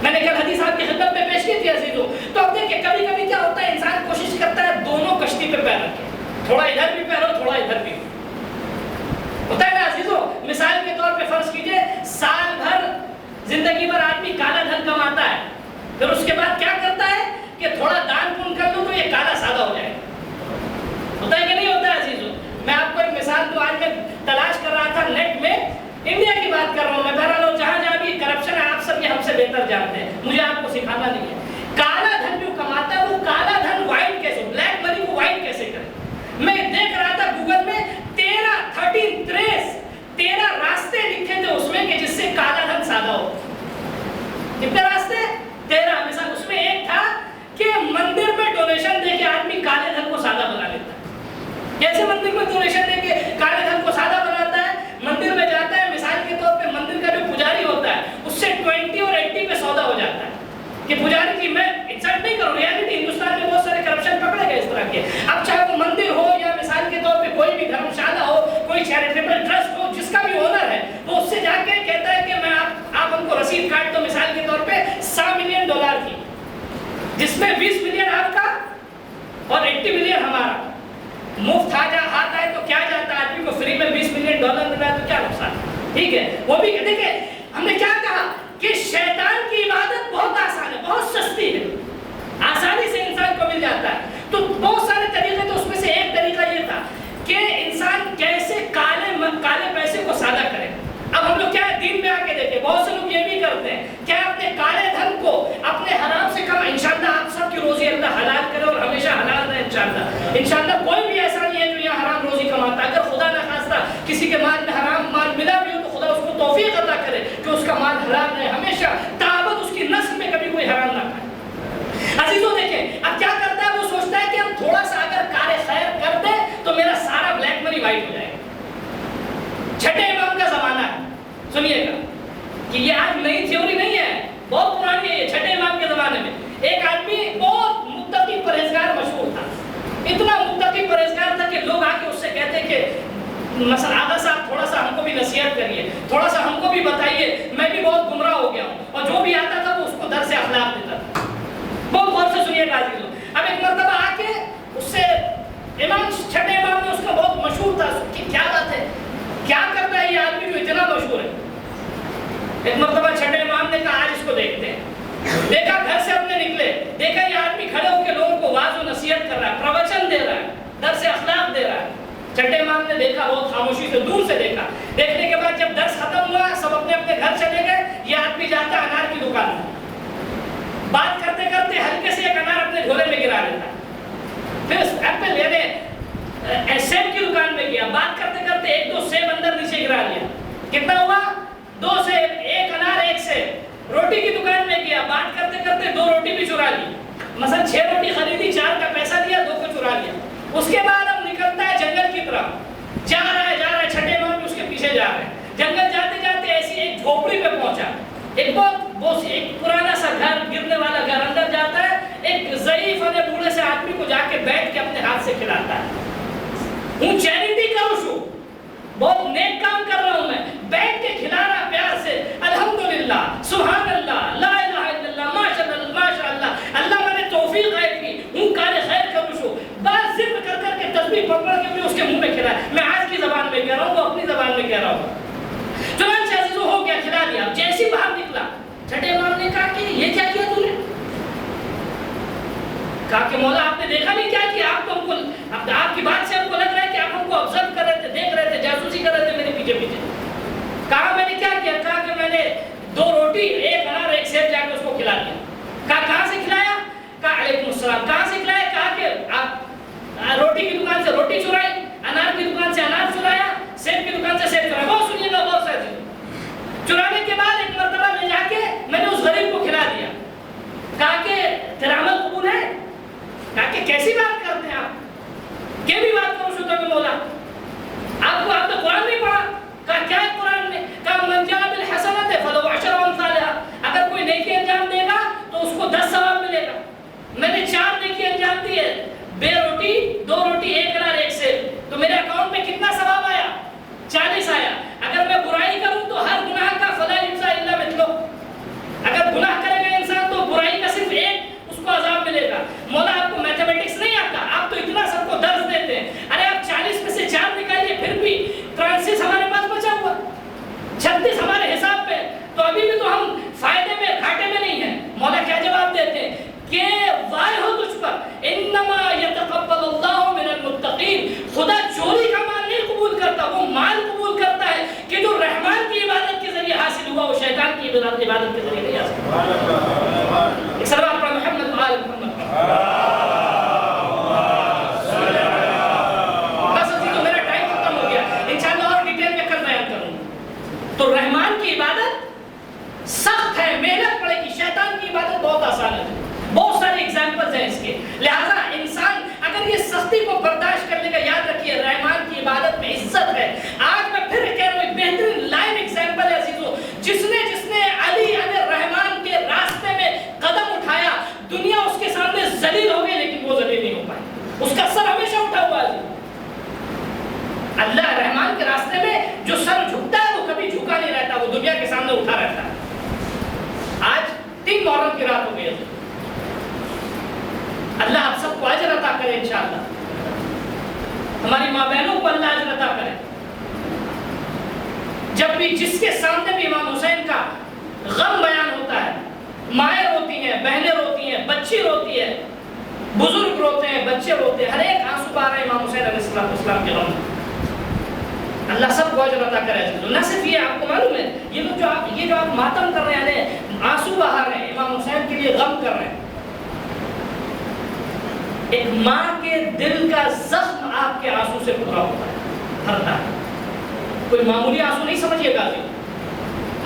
میں نے کل حدیث آپ کی خدمت میں پیش کی تھی عزیزو. تو اب دیکھیں کبھی کبھی کیا ہوتا ہے، انسان کوشش کرتا ہے دونوں کشتی پہ پیر رکھے، تھوڑا ادھر بھی پیر ہو تھوڑا ادھر بھی ہوتا ہے نا عزیزو. مثال کے طور پہ فرض کیجئے سال بھر زندگی بھر آدمی کالا دھن پھر اس کے بعد کیا کرتا ہے کہ تھوڑا دان پون کر دو تو یہ کالا سادہ ہو جائے. ہوتا ہے کہ نہیں ہوتا ہے عزیزو؟ میں آپ کو ایک مثال دوں. آج میں تلاش کر رہا تھا نیٹ میں, انڈیا کی بات کر رہا ہوں میں. بہرحال جہاں جہاں بھی کرپشن ہے آپ سب یہ ہم سے بہتر جانتے ہیں, مجھے آپ کو سکھانا نہیں ہے. کالا دھن جو کماتا ہے وہ کالا دھن وائٹ کیسے, بلیک منی کو وائٹ کیسے کرے. میں دیکھ رہا تھا گوگل میں 13 راستے لکھے تھے اس میں کہ جس سے کالا دھن سادہ ہو. کتنے راستے؟ 13. مثال اس میں ایک تھا کہ مندر میں ڈونیشن دے کے آدمی کالے دھن کو سادہ بنا لیتا ہے. کیسے مندر میں ڈونیشن دے کے کالے دھن کو سادہ بناتا ہے؟ مندر میں جاتا ہے, مثال کے طور پہ مندر کا جو پجاری ہوتا ہے اس سے 20 اور 80 پہ سودا ہو جاتا ہے کہ پجاری کی, میں انسلٹ نہیں کروں, ریالٹی ہندوستان میں بہت سارے کرپشن پکڑے گئے اس طرح کے. اب چاہے وہ مندر ہو یا مثال کے طور پہ کوئی بھی دھرم شالہ ہو, کوئی چیریٹیبل ٹرسٹ ہو, جس کا بھی اونر ہے وہ اس سے جا کے کہتا ہے کہ میں آپ ہم کو رسید کاٹ دو, مثال کے طور پہ $100 ملین کی, جس میں 20 ملین آپ کا اور 80 ملین ہمارا. مفت ہاتھ آئے تو کیا جاتا ہے, آدمی کو فری میں $20 ملین مل رہا ہے تو کیا نقصان. ٹھیک ہے, وہ بھی دیکھیں ہم نے کیا کہا کہ شیطان کی عبادت بہت آسان ہے, بہت سستی ہے, آسانی سے انسان کو مل جاتا ہے. تو بہت سارے طریقے, تو اس میں سے ایک طریقہ یہ تھا کہ انسان کیسے کالے پیسے کو سادہ کرے. اب ہم لوگ کیا دین میں آ کے دیکھیں, بہت سے لوگ یہ بھی کرتے ہیں کیا اپنے کالے دھن کو اپنے حرام سے کم, انشاءاللہ آپ سب کی روزی اللہ حلال کرے اور ہمیشہ حلال رہے انشاءاللہ. انشاءاللہ کوئی بھی ایسا نہیں ہے جو یہاں حرام روزی کماتا ہے. اگر خدا نہ خواستہ کسی کے مال میں حرام مال ملا بھی ہو تو خدا اس کو توفیق عطا کرے کہ اس کا مال حلال رہے ہمیشہ, تابت اس کی نسل میں کبھی کوئی حرام نہ کھائے. عزیزوں دیکھیں اب کیا کرتا ہے, وہ سوچتا ہے کہ ہم تھوڑا سا اگر کار خیر کر دیں تو میرا سارا بلیک منی وائٹ ہو جائے گا. چھٹے امام کا زمانہ ہے, سنیے گا کہ یہ آج نئی تھیوری نہیں ہے, بہت پرانی ہے یہ. چھٹے امام کے زمانے میں ایک آدمی بہت متقی پرہیزگار مشہور تھا, اتنا متقی پرہیزگار تھا کہ لوگ آ کے اس سے کہتے کہ مثلا آغا صاحب تھوڑا سا ہم کو بھی نصیحت کریے, تھوڑا سا ہم کو بھی بتائیے, میں بھی بہت گمراہ ہو گیا ہوں. اور جو بھی آتا تھا وہ اس کو درس اخلاق دیتا تھا. بہت غور سے سنیے گا عزیزو. اب ایک مرتبہ آ کے اس سے امام, چھٹے امام نے اس کا بہت مشہور تھا کہ کیا بات ہے, کیا کرتا ہے یہ آدمی جو اتنا مشہور ہے. ایک مرتبہ چھٹے امام نے کہا آج اس کو دیکھتے ہیں. دیکھا, گھر سے اپنے نکلے, دیکھا یہ آدمی کھڑے ہو کے لوگوں کو واعظ و نصیحت کر رہا ہے, پروچن دے رہا ہے, درس اخلاق دے رہا ہے. چھٹے امام نے دیکھا, بہت خاموشی سے دور سے دیکھا. دیکھنے کے بعد جب درس ختم ہوا, سب اپنے اپنے گھر چلے گئے. یہ آدمی جاتا ہے انار کی دکان میں, بات کرتے کرتے ہلکے سے ایک انار اپنے جھولے میں گرا لیتا ہے. پھر ایپل لینے سیب کی دکان میں گیا, بات کرتے کرتے 1-2 سیب اندر نیچے گرا لیا. کتنا ہوا؟ 2 سیب, 1 انار 1 سیب. روٹی کی دکان میں گیا, بات کرتے کرتے 2 روٹی بھی چرا لی. مثلا 6 روٹی خریدی, 4 کا پیسہ دیا, 2 کو چرا لیا. اس کے بعد اب نکلتا ہے جنگل کی طرف, جا رہا ہے, چھٹے امام بھی اس کے پیچھے جا رہے ہیں. جنگل جاتے جاتے ایسی ایک جھوپڑی پہ پہنچا, ایک بہت ایک پرانا سا گھر, گرنے والا گھر. اندر جاتا ہے, ایک ضعیف اور بوڑھے سے آدمی کو جا کے بیٹھ کے اپنے ہاتھ سے کھلاتا ہے. ہوں چیریٹی کروں شو, بہت نیک کام کر رہا ہوں میں, بیٹھ کے کھلا رہا پیار سے, الحمدللہ, سبحان اللہ, لا الہ الا اللہ, ماشاءاللہ, اللہ میں نے توفیق عائد کی, ہوں کار خیر کروں شو. بس ذکر کر کر کے تسبیح پڑھ پڑھ کے اس کے منہ میں کھلایا. میں آج کی زبان میں کہہ رہا ہوں, وہ اپنی زبان میں کہہ رہا ہوں. چنانچہ عزیزو ہو گیا, کھلا دیا. جیسے باہر نکلا, چھٹے امام نے کہا کہ یہ کیا کیا تم نے؟ کہا کہ مولا آپ نے دیکھا نہیں کیا کیا, آپ تو ہم کو, آپ کی بات سے ہم کو لگ رہا ہے کہ آپ ہم کو آبزرو کر رہے تھے, دیکھ رہے تھے, جاسوسی کر رہے تھے میرے پیچھے پیچھے. کہا میں نے کیا کیا؟ کہا کہ میں نے 2 روٹی, 1 انار 1 سیب جا کے اس کو کھلا دیا. کہا کہاں سے کھلایا؟ کہا علیکم السلام. کہاں سے کھلایا؟ کہا کہ آپ روٹی کی دکان سے روٹی چرائی, انار کی دکان سے انار چرایا, سیب کی دکان سے سیب چرایا. بہت سنیے گا, بہت ساری چرانے کے بعد ایک مرتبہ لے جا کے میں نے اس غریب کو کھلا دیا. کہا کہ تیرا عمل قبول ہے؟ کہا کہ کیسی بات کرتے ہیں آپ, کہ بھی بات کرو شکر میں مولا, آپ نے قرآن نہیں پڑھا؟ کہا کیا ہے قرآن میں؟ کہا من جاء بالحسنۃ فلہ عشر امثالھا, اگر کوئی نیکی انجام دے گا تو اس کو 10 ثواب ملے گا. میں نے 4 نیکی انجام دی ہے, بے روٹی, 2 روٹی, 1 انار 1 سیب, تو میرے اکاؤنٹ میں کتنا ثواب آیا؟ 40 آیا. اگر میں برائی کروں تو ہر گناہ کا فلا یجزا الا مثلہ, اگر گناہ کرے گا انسان تو برائی کا صرف 1 اس کو عذاب ملے گا. مولا آپ کو میتھمیٹکس نہیں آتا, آپ تو اتنا سب کو درس دیتے ہیں, کی عبادت کے ذریعے نہیں آ سکتا. ایک سلام پر محمد و آل محمد. بس اسی تو میرا ٹائم ختم ہو گیا, انشاءاللہ اور ڈیٹیل میں کل بیان کروں. تو رحمان کی عبادت سخت ہے, محنت پڑے گی. شیطان کی عبادت بہت آسان ہے, بہت سارے ایگزامپلز ہیں اس کے. لہذا انسان اگر یہ سختی کو برداشت کرنے کا, یاد رکھیے رحمان کی عبادت میں عزت ہے. آج میں پھر کہہ رہا ہوں, ایک بہترین لائیو ایگزامپل ہے عزیزو, جس نے علی رحمان کے راستے میں قدم اٹھایا, دنیا اس کے سامنے ذلیل ہو گئی لیکن وہ ذلیل نہیں ہو پائی. اس کا سر ہمیشہ اٹھا ہوا ہے. اللہ رحمان کے راستے میں جو سر جھکتا ہے وہ کبھی جھکا نہیں رہتا, وہ دنیا کے سامنے اٹھا رہتا ہے. آج 3 محرم کی رات ہو گئی. اللہ آپ سب کو اجر عطا کرے انشاءاللہ. ہماری ماں بہنوں کو اللہ اجر عطا کرے. جب بھی جس کے سامنے بھی امام حسین کا غم بیان ہوتا ہے, مائیں روتی ہیں, بہنیں روتی ہیں, بچی روتی ہے, بزرگ روتے ہیں, بچے روتے ہیں, ہر ایک آنسو بہا رہا ہے امام حسین علیہ السلام کے غم. اللہ سب کو اجر عطا کرے. نہ صرف یہ, آپ کو معلوم ہے یہ جو آپ ماتم کر رہے ہیں, آنسو بہا رہے ہیں, امام حسین کے لیے غم کر رہے ہیں. ایک ماں کے دل کا زخم آپ کے آنسو سے پورا ہوتا ہے, بھرتا ہے. کوئی معمولی آنسو نہیں سمجھیے گا.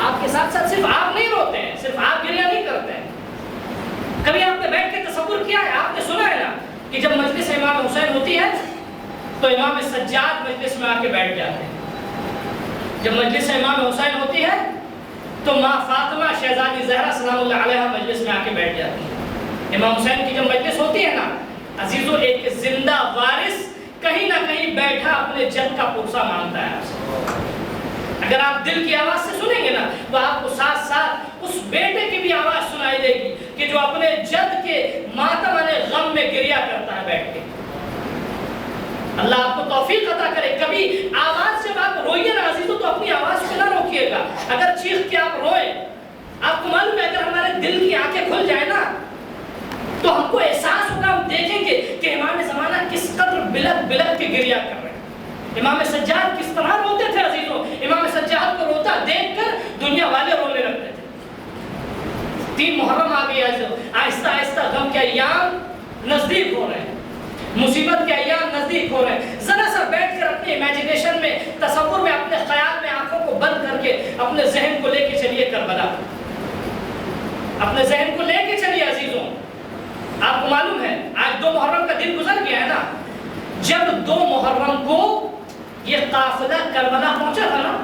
آپ کے ساتھ ساتھ صرف آپ نہیں روتے ہیں, صرف آپ گریہ نہیں کرتے ہیں. کبھی آپ نے بیٹھ کے تصور کیا ہے, آپ نے سنا ہے نا کہ جب مجلس امام حسین ہوتی ہے تو امام سجاد مجلس میں آ کے بیٹھ جاتے ہیں. جب مجلس امام حسین ہوتی ہے تو ماں فاطمہ شہزادی زہرا سلام اللہ علیہا مجلس میں آ کے بیٹھ جاتی ہے. امام حسین کی جب مجلس ہوتی ہے نا عزیزو, ایک زندہ وارث کہیں نہ کہیں بیٹھا اپنے جد کا پرسہ مانگتا ہے آپ سے. اگر آپ دل کی آواز سے سنیں گے نا تو آپ کو ساتھ ساتھ اس بیٹے کی بھی آواز سنائی دے گی کہ جو اپنے جد کے ماتم غم میں گریہ کرتا ہے بیٹھ کے. اللہ آپ کو توفیق عطا کرے. کبھی آواز جب آپ روئیے نا عزیزو تو اپنی آواز کو نہ روکیے گا. اگر چیخ کے آپ روئیں, آپ کو معلوم ہے اگر ہمارے دل کی آنکھیں کھل جائیں نا تو ہم کو احساس ہوگا, ہم دیکھیں گے کہ امام زمانہ کس قدر بلک بلک کے گریہ کر رہے ہیں. امام سجاد کس طرح روتے تھے عزیزو. امام سجاد کو روتا دیکھ کر دنیا والے رونے لگتے تھے. 3 محرم آ گئی عزیزو, آہستہ آہستہ غم کے ایام نزدیک ہو رہے ہیں, مصیبت کے ایام نزدیک ہو رہے ہیں. ذرا سا بیٹھ کر اپنے امیجینیشن میں, تصور میں, اپنے خیال میں آنکھوں کو بند کر کے اپنے ذہن کو لے کے چلیے کربلا. اپنے ذہن کو لے کے چلیے عزیزوں. آپ کو معلوم ہے آج 2 محرم کا دن گزر گیا ہے نا. جب 2 محرم کو یہ قافلہ کربلا پہنچا تھا نا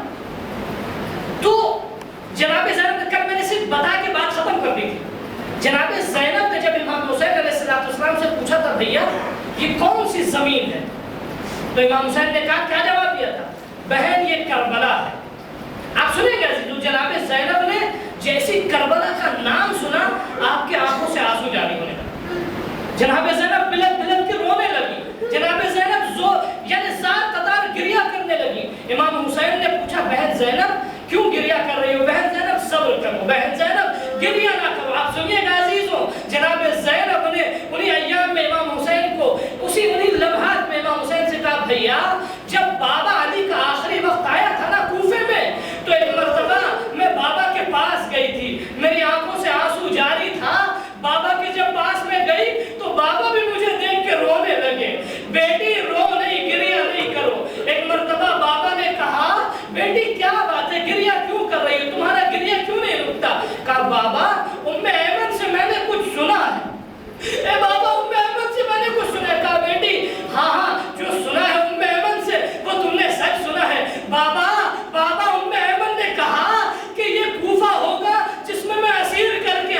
تو جناب زینب نے, کل میں نے صرف بتا کے بات ختم کر دی تھی. جناب زینب نے جب امام حسین علیہ السلام سے پوچھا تھا بھیا یہ کون سی زمین ہے, تو امام حسین نے کہا, کیا جواب دیا تھا, بہن یہ کربلا ہے. آپ سنیں گے عزیزو, جناب زینب نے جیسی کربلا کا نام سنا آپ کے آنکھوں سے آنسو جاری ہونے لگا. جناب زینب بلک بلک کے رونے لگی. جناب زینب یعنی زار قطار گریہ کرنے لگی. امام حسین نے پوچھا بہن زینب کیوں گریہ کر رہی ہو؟ بہن زینب صبر کرو, بہن زینب گریہ نہ کرو. آپ سنیے گا عزیزوں, جناب زینب نے انہی ایام میں امام حسین کو, انہی لمحات میں امام حسین سے کہا بھیا جب بابا علی کا آخری وقت آیا تھا نا کوفے میں تو ایک مرتبہ میں بابا کے پاس گئی تھی, میری آنکھوں سے آنسو جاری تھا. بابا کے جب پاس میں گئی تو بابا بھی مجھے دیکھ کے رونے لگے. بیٹی رو نہیں, گریہ نہیں کرو. ایک مرتبہ بابا نے کہا بیٹی کیا بات ہے, گریہ کیوں کر رہی ہو, تمہارا گریہ کیوں نہیں رکتا؟ کہا بابا ام ایمن سے میں نے کچھ سنا ہے. اے بابا ام ایمن سے میں نے کچھ سنا ہے. کہا بیٹی ہاں ہاں جو سنا ہے ام ایمن سے وہ تم نے سچ سنا ہے. بابا ام ایمن نے کہا کہ یہ کوفہ ہوگا جس میں میں اسیر کر کے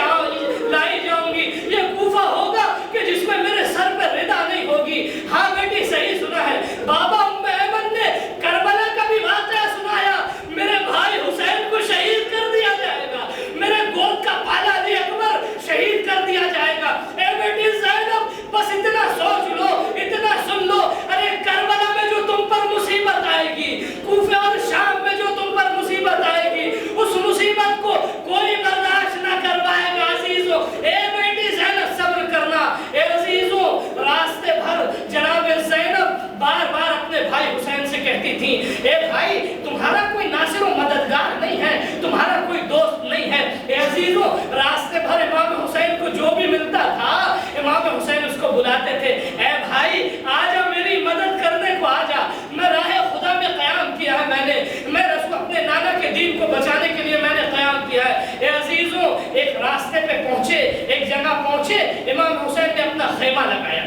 لائی جاؤں گی, یہ کوفہ ہوگا کہ جس میں میرے سر پہ ردا نہیں ہوگی. ہاں بیٹی صحیح سنا ہے. بابا ام ایمن نے کربلا کا بھی واقعہ سنایا, میرے بھائی حسین کو شہید کر دیا جائے گا, میرے گود کا پالا علی اکبر شہید کر دیا جائے گا. اے بیٹی زینب بس اتنا سوچ لو, اتنا سن لو, ارے کربلا میں جو تم پر مصیبت آئے گی, کوفہ اور شام میں جو تم پر مصیبت آئے گی, اس مصیبت کو کوئی برداشت نہ کر پائے گا عزیزو. اے بیٹی زینب صبر کرنا. اے عزیزو راستے بھر جناب زینب بار بار اپنے بھائی حسین سے کہتی تھی اے بھائی تمہارا کوئی ناصر و مددگار نہیں ہے, تمہارا کوئی دوست نہیں ہے, اور امام حسین کو جو بھی ملتا تھا امام حسین اس کو بلاتے تھے، اے بھائی آجا میری مدد کرنے کو آجا، میں راہ خدا میں قیام کیا ہے، میں رسول اپنے نانا کے دین کو بچانے کے لیے میں نے قیام کیا ہے۔ اے عزیزوں ایک راستے پہ پہنچے، ایک جگہ پہنچے، امام حسین نے اپنا خیمہ لگایا۔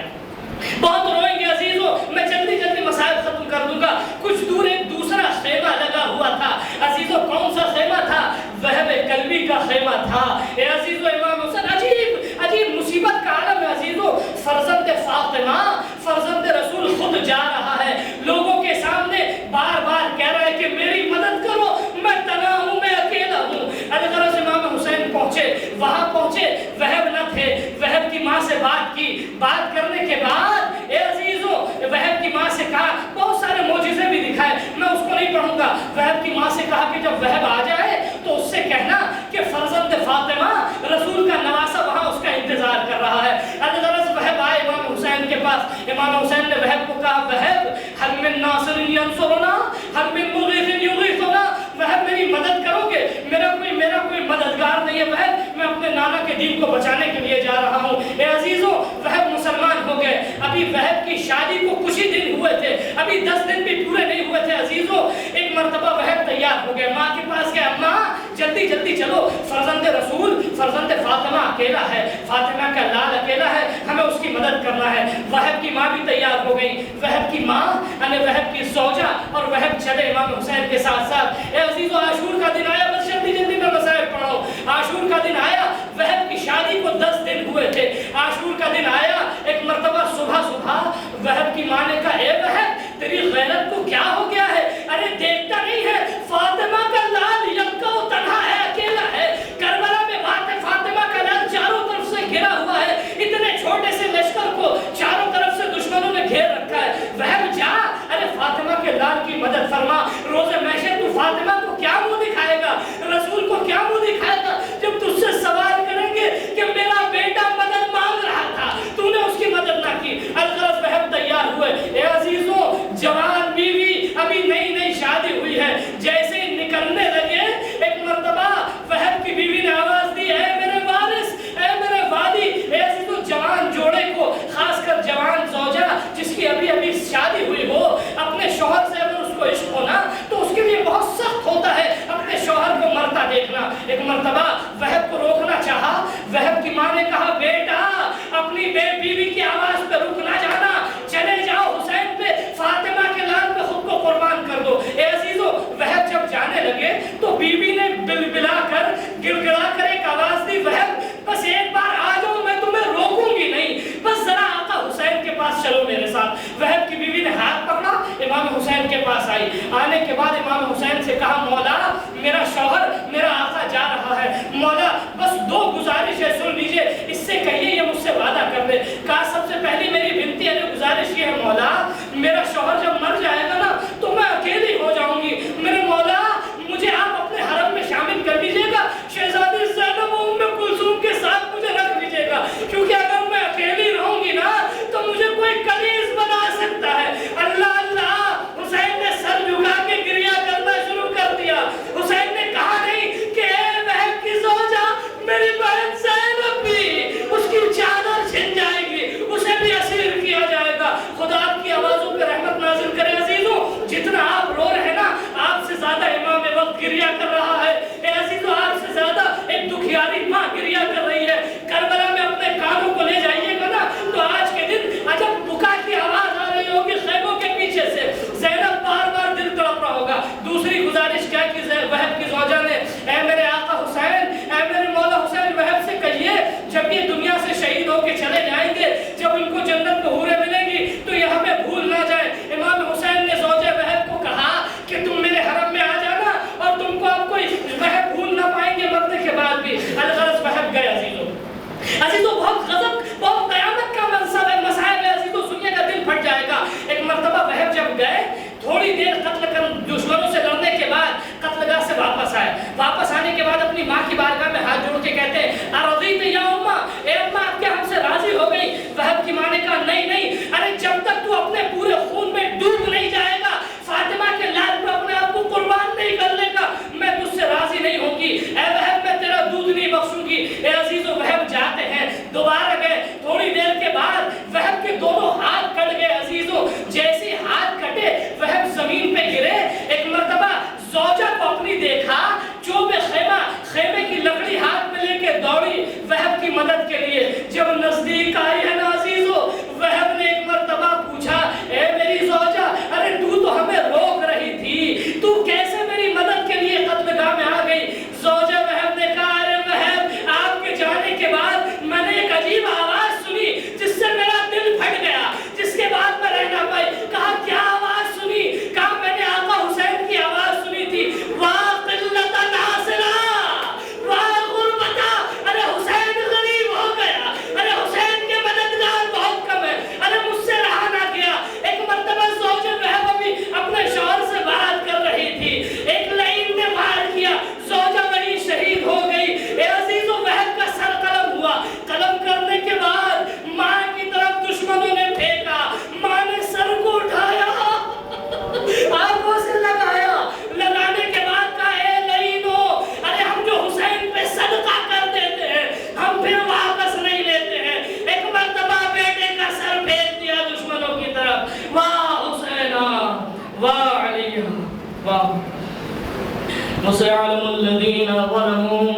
بہت روئیں گے عزیزوں، میں جلدی مسائل ختم کر دوں گا۔ کچھ دور ایک دوسرا خیمہ لگا ہوا تھا عزیزوں، کون سا خیمہ تھا؟ وہب کلبی کا خیمہ تھا۔ اے عزیزوں امام حسین عجیب مصیبت کا عالم ہے عزیزوں، فرزند فاطمہ فرزند رسول خود جا رہا ہے، لوگوں کے سامنے بار بار کہہ رہا ہے کہ میری مدد کرو، میں تنہا ہوں، میں اکیلا ہوں۔ الغرض امام حسین پہنچے، وہاں پہنچے، وہب نہ تھے، وہب کی ماں سے بات کی، بات کرنے کے بعد اے عزیزوں وہب کی ماں سے کہا، بہت سارے معجزے بھی دکھائے، میں اس کو نہیں پڑھوں گا۔ وہب کی ماں سے کہا کہ جب وہب آ جائے تو اس سے کہنا کہ فرزند فاطمہ رسول کا نواسہ وہاں اس کا انتظار کر رہا ہے۔ الغرض وہب آئے امام حسین کے پاس، امام حسین نے وہب کو کہا، وہب حل من ناصر ینصرنا حل من مغیث یغیثنا، وہب میری مدد کرو گے؟ میرا کوئی مددگار نہیں ہے وہب، میں اپنے نانا کے دین کو بچانے کے لیے جا رہا ہوں۔ اے عزیزوں وہب مسلمان ہو گئے، ابھی وہب کی شادی کو کچھ ہی دن ہوئے تھے، ابھی 10 دن بھی پورے نہیں ہوئے تھے عزیزوں۔ ایک مرتبہ وہب تیار ہو گئے، ماں کے پاس گئے، اماں جلدی چلو، فرزند رسول فرزند فاطمہ اکیلا ہے، فاطمہ کا لال اکیلا ہے، ہمیں اس کی مدد کرنا ہے۔ وہب کی ماں بھی تیار ہو گئی، وہب کی ماں یعنی وہب کی زوجہ اور وہب چلے امام حسین کے ساتھ ساتھ۔ اے عزیزوں عاشور کا دن آیا، بس جلدی میں مسائل پڑھو۔ عاشور کا دن آیا، وہب کی شادی کو 10 دن ہوئے تھے، عاشور کا دن آیا، ایک مرتبہ صبح وہب کی ماں نے کہا، اے وہب تیری غیرت کو کیا ہو گیا ہے؟ ارے دیکھتا نہیں ہے فاطمہ کا لال یکا و تنہا ہے، اکیلا ہے، کربلا میں بات ہے، فاطمہ کا لال چاروں طرف سے گھرا ہوا ہے، اتنے چھوٹے سے لشکر کو چاروں طرف سے دشمنوں نے گھیر رکھا ہے، وہب جا ارے فاطمہ کے لال کی مدد فرما۔ روز محشر تو فاطمہ کو کیا منہ دکھائے گا، رسول کو کیا منہ دکھائے گا جب تجھ سے سوال کریں گے کہ میرا بیٹا مدد مانگ رہا تھا، تو نے اس کی مدد نہ کی۔ الغرض وہب تیار ہوئے۔ اے عزیزوں جوان بیوی ابھی نئی شادی ہوئی ہے، جیسے ہی نکلنے لگے ایک مرتبہ وہب کی بیوی نے آواز دی، اے میرے وارث، اے میرے وادی۔ اے عزیزوں جوان جوڑے کو، خاص کر جوان زوجہ جس کی ابھی شادی ہوئی ہو، اپنے شوہر سے اگر اس کو عشق ہونا تو اس کے لیے بہت سخت ہوتا ہے اپنے شوہر کو مرتا دیکھنا۔ ایک مرتبہ وہب کو روکنا چاہا، وہب کی ماں نے کہا، بیٹا اپنی بیوی کی آواز پہ رک نہ جانا، چلے جاؤ حسین پہ، فاطمہ کے لال پہ خود کو قربان کر دو۔ اے عزیزوں وہب جب جانے لگے تو بیوی نے بلبلا کر گڑگڑا کر ایک آواز دی، وہب بس ایک بار آ جاؤ، میں تمہیں روکوں گی نہیں، بس ذرا آقا حسین کے پاس چلو میرے ساتھ۔ وہب کی بیوی نے ہاتھ پکڑا، امام حسین کے پاس آئی، آنے کے بعد امام حسین سے کہا، مولا میرا شوہر میرا آقا جا رہا ہے، مولا بس 2 گزارش ہے سن لیجئے، اس سے کہیے یہ مجھ سے وعدہ کر دے۔ کہا سب سے پہلی میری بنتی ہے گزارش یہ ہے، مولا میرا شوہر جب مر جائے گا نا تو میں اکیلی ہو جاؤں گی، میرے مولا مجھے آپ اپنے حرم میں شامل کر دیجئے گا، شہزادی زینب و ام کلثوم کے ساتھ مجھے رکھ دیجئے گا، کیونکہ اگر میں اکیلی رہوں گی نا تو مجھے کوئی کنیز بنا سکتا ہے۔ اللہ اللہ، حسین نے سر جھکا کے گریہ کرنا شروع کر دیا۔ حسین نے کہا نہیں کہ اے بہن کی زوجہ میری بہن زینب بھی، اس کی چادر چھن جائے گی، اسے بھی اسیر کیا جائے گا۔ خدا آپ کی آوازوں پہ رحمت نازل کرے۔ عزیزوں جتنا آپ رو رہے نا آپ سے زیادہ امام وقت گریہ کر رہا ہے۔ اے عزیزوں آپ سے زیادہ ایک دکھیاری ماں گریہ کر رہی ہے۔ کربلا میں اپنے کانوں کو لے جائیے گا نا تو آج کے دن عجب بکا کی آواز آ رہی ہوگی خیموں کے پیچھے سے، زینب بار دل تڑپ رہا ہوگا۔ دوسری گزارش کیا کی وہب کی زوجہ نے، اے میرے آقا حسین، اے میرے مولا حسین، وہب سے کہیے جب یہ دنیا سے شہید ہو کے چلے جائیں گے، جب ان کو جنت میں حوریں ملیں گی تو یہ ہمیں بھول نہ جائے۔ امام حسین نے زوجہ وہب کو کہا کہ تم میرے حرم میں آ جانا اور تم کو آپ کوئی وہب بھول نہ پائیں گے مرنے کے بعد بھی۔ الغرض وہب گئے عزیزوں بہت غضب، بہت قیامت کا منصب ہے، مسائل ہے عزیزوں، سنیے کا دل پھٹ جائے گا۔ ایک مرتبہ وہب جب گئے تھوڑی دیر قتل کر دشمنوں سے لڑنے کے بعد قتل گاہ سے واپس آئے، واپس آنے کے بعد اپنی ماں کی بارگاہ میں ہاتھ جوڑ کے کہتے ہیں، ارضیت یا اماں، اے اماں آپ کیا ہم سے راضی ہو گئی؟ وہب کی ماں نے کہا نہیں، ارے جب تک تو اپنے پورے خون میں ڈوب نہیں جائے گا، فاطمہ کے لال پر اپنے آپ کو قربان نہیں کر لے گا، میں تجھ سے راضی نہیں ہوں گی۔ اے وہب میں تیرا دودھ نہیں بخشوں گی۔ اے عزیزوں وسيعلم الذين ظلموا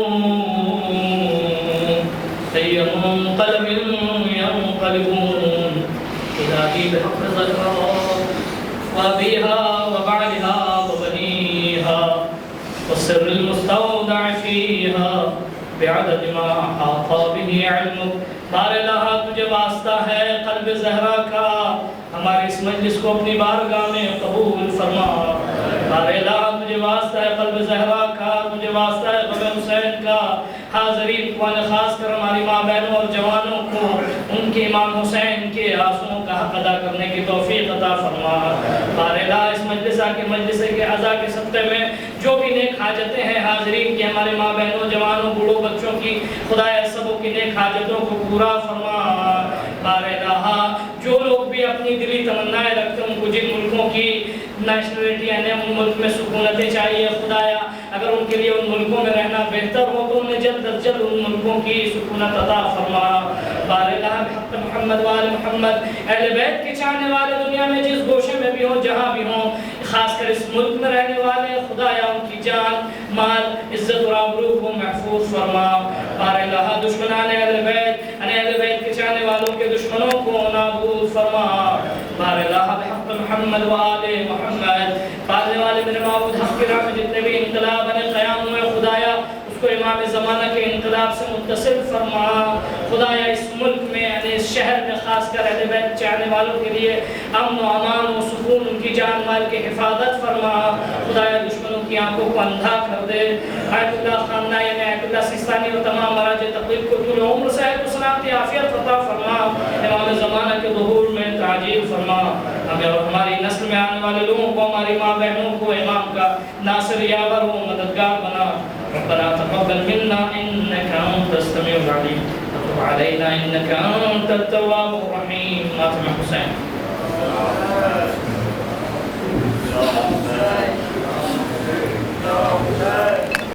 أي منقلب ينقلبون إلى بحق ظلمها وأبيها وبعلها وبنيها والسر المستودع فيها بعدد ما أحاط به علمك. بار الہ تجھے واسطہ ہے قلب زہرا کا، ہمارے اس مجلس کو اپنی بارگاہ میں قبول فرما. بار الہ تجھے واسطہ ہے قلب زہرا کا، تجھے واسطہ ہے غم حسین کا. حاضرین کو خاص کر ہماری ماں بہنوں اور جوانوں کو ان کے امام حسین کے آنسوؤں کا حق ادا کرنے کی توفیق عطا فرما. بار الہ اس مجلس کے عزا کے صدقے میں جو بھی نیک حاجتیں ہیں حاضرین کی، ہمارے ماں بہنوں جوانوں بوڑھوں بچوں کی، خدایا سبوں کی نیک حاجتوں کو پورا فرما. بار الہ جو لوگ بھی اپنی دلی تمنائیں رکھتے ہیں، ان کو جن ملکوں کی نیشنلٹی ہے ان ملک میں سکونتیں چاہیے، خدایا اگر ان کے لیے ان ملکوں میں رہنا بہتر ہو تو انہیں جلد از جلد ان ملکوں کی سکونت عطا فرما. بار الہ بحق محمد وآل محمد اہل بیت کے چاہنے والے دنیا میں جس گوشے میں بھی ہوں جہاں بھی ہوں، خاص کر اس ملک میں رہنے والے، خدایا ان کی جان مال عزت اور آبرو کو محفوظ فرما. بار الہ دشمنان اہل بیت کے چاہنے والوں کے دشمنوں کو نابود فرما. بار الہ بحق محمد وآل محمد پالنے والے میرے معبود حق کے راہ میں جتنے بھی انقلاب قیام ہوئے، خدایا اس کو امام زمانہ کے انقلاب سے متصل فرما. خدایا اس ملک میں یعنی اس شہر میں خاص کر اہل بیت چاہنے والوں کے لیے امن و امان و سکون، ان کی جان مال کی حفاظت فرما. خدایا دشمنوں کی آنکھوں کو اندھا کر دے. آیت اللہ خامنہ یعنی آیت اللہ سستانی و تمام مراج تقریب کو طول عمر صحت و سلامتی عافیت عطا فرما. امام زمانہ کے ظہور میں تعجیل فرما. ہمیں اور ہماری نسل میں آنے والے لوگوں کو، ہماری ماں بہنوں کو امام کا ناصر یاور و مددگار بنا. ربنا تقبل منا انك انت السميع العليم وتب علينا انك انت التواب الرحيم. فاطمہ حسین. یا حسین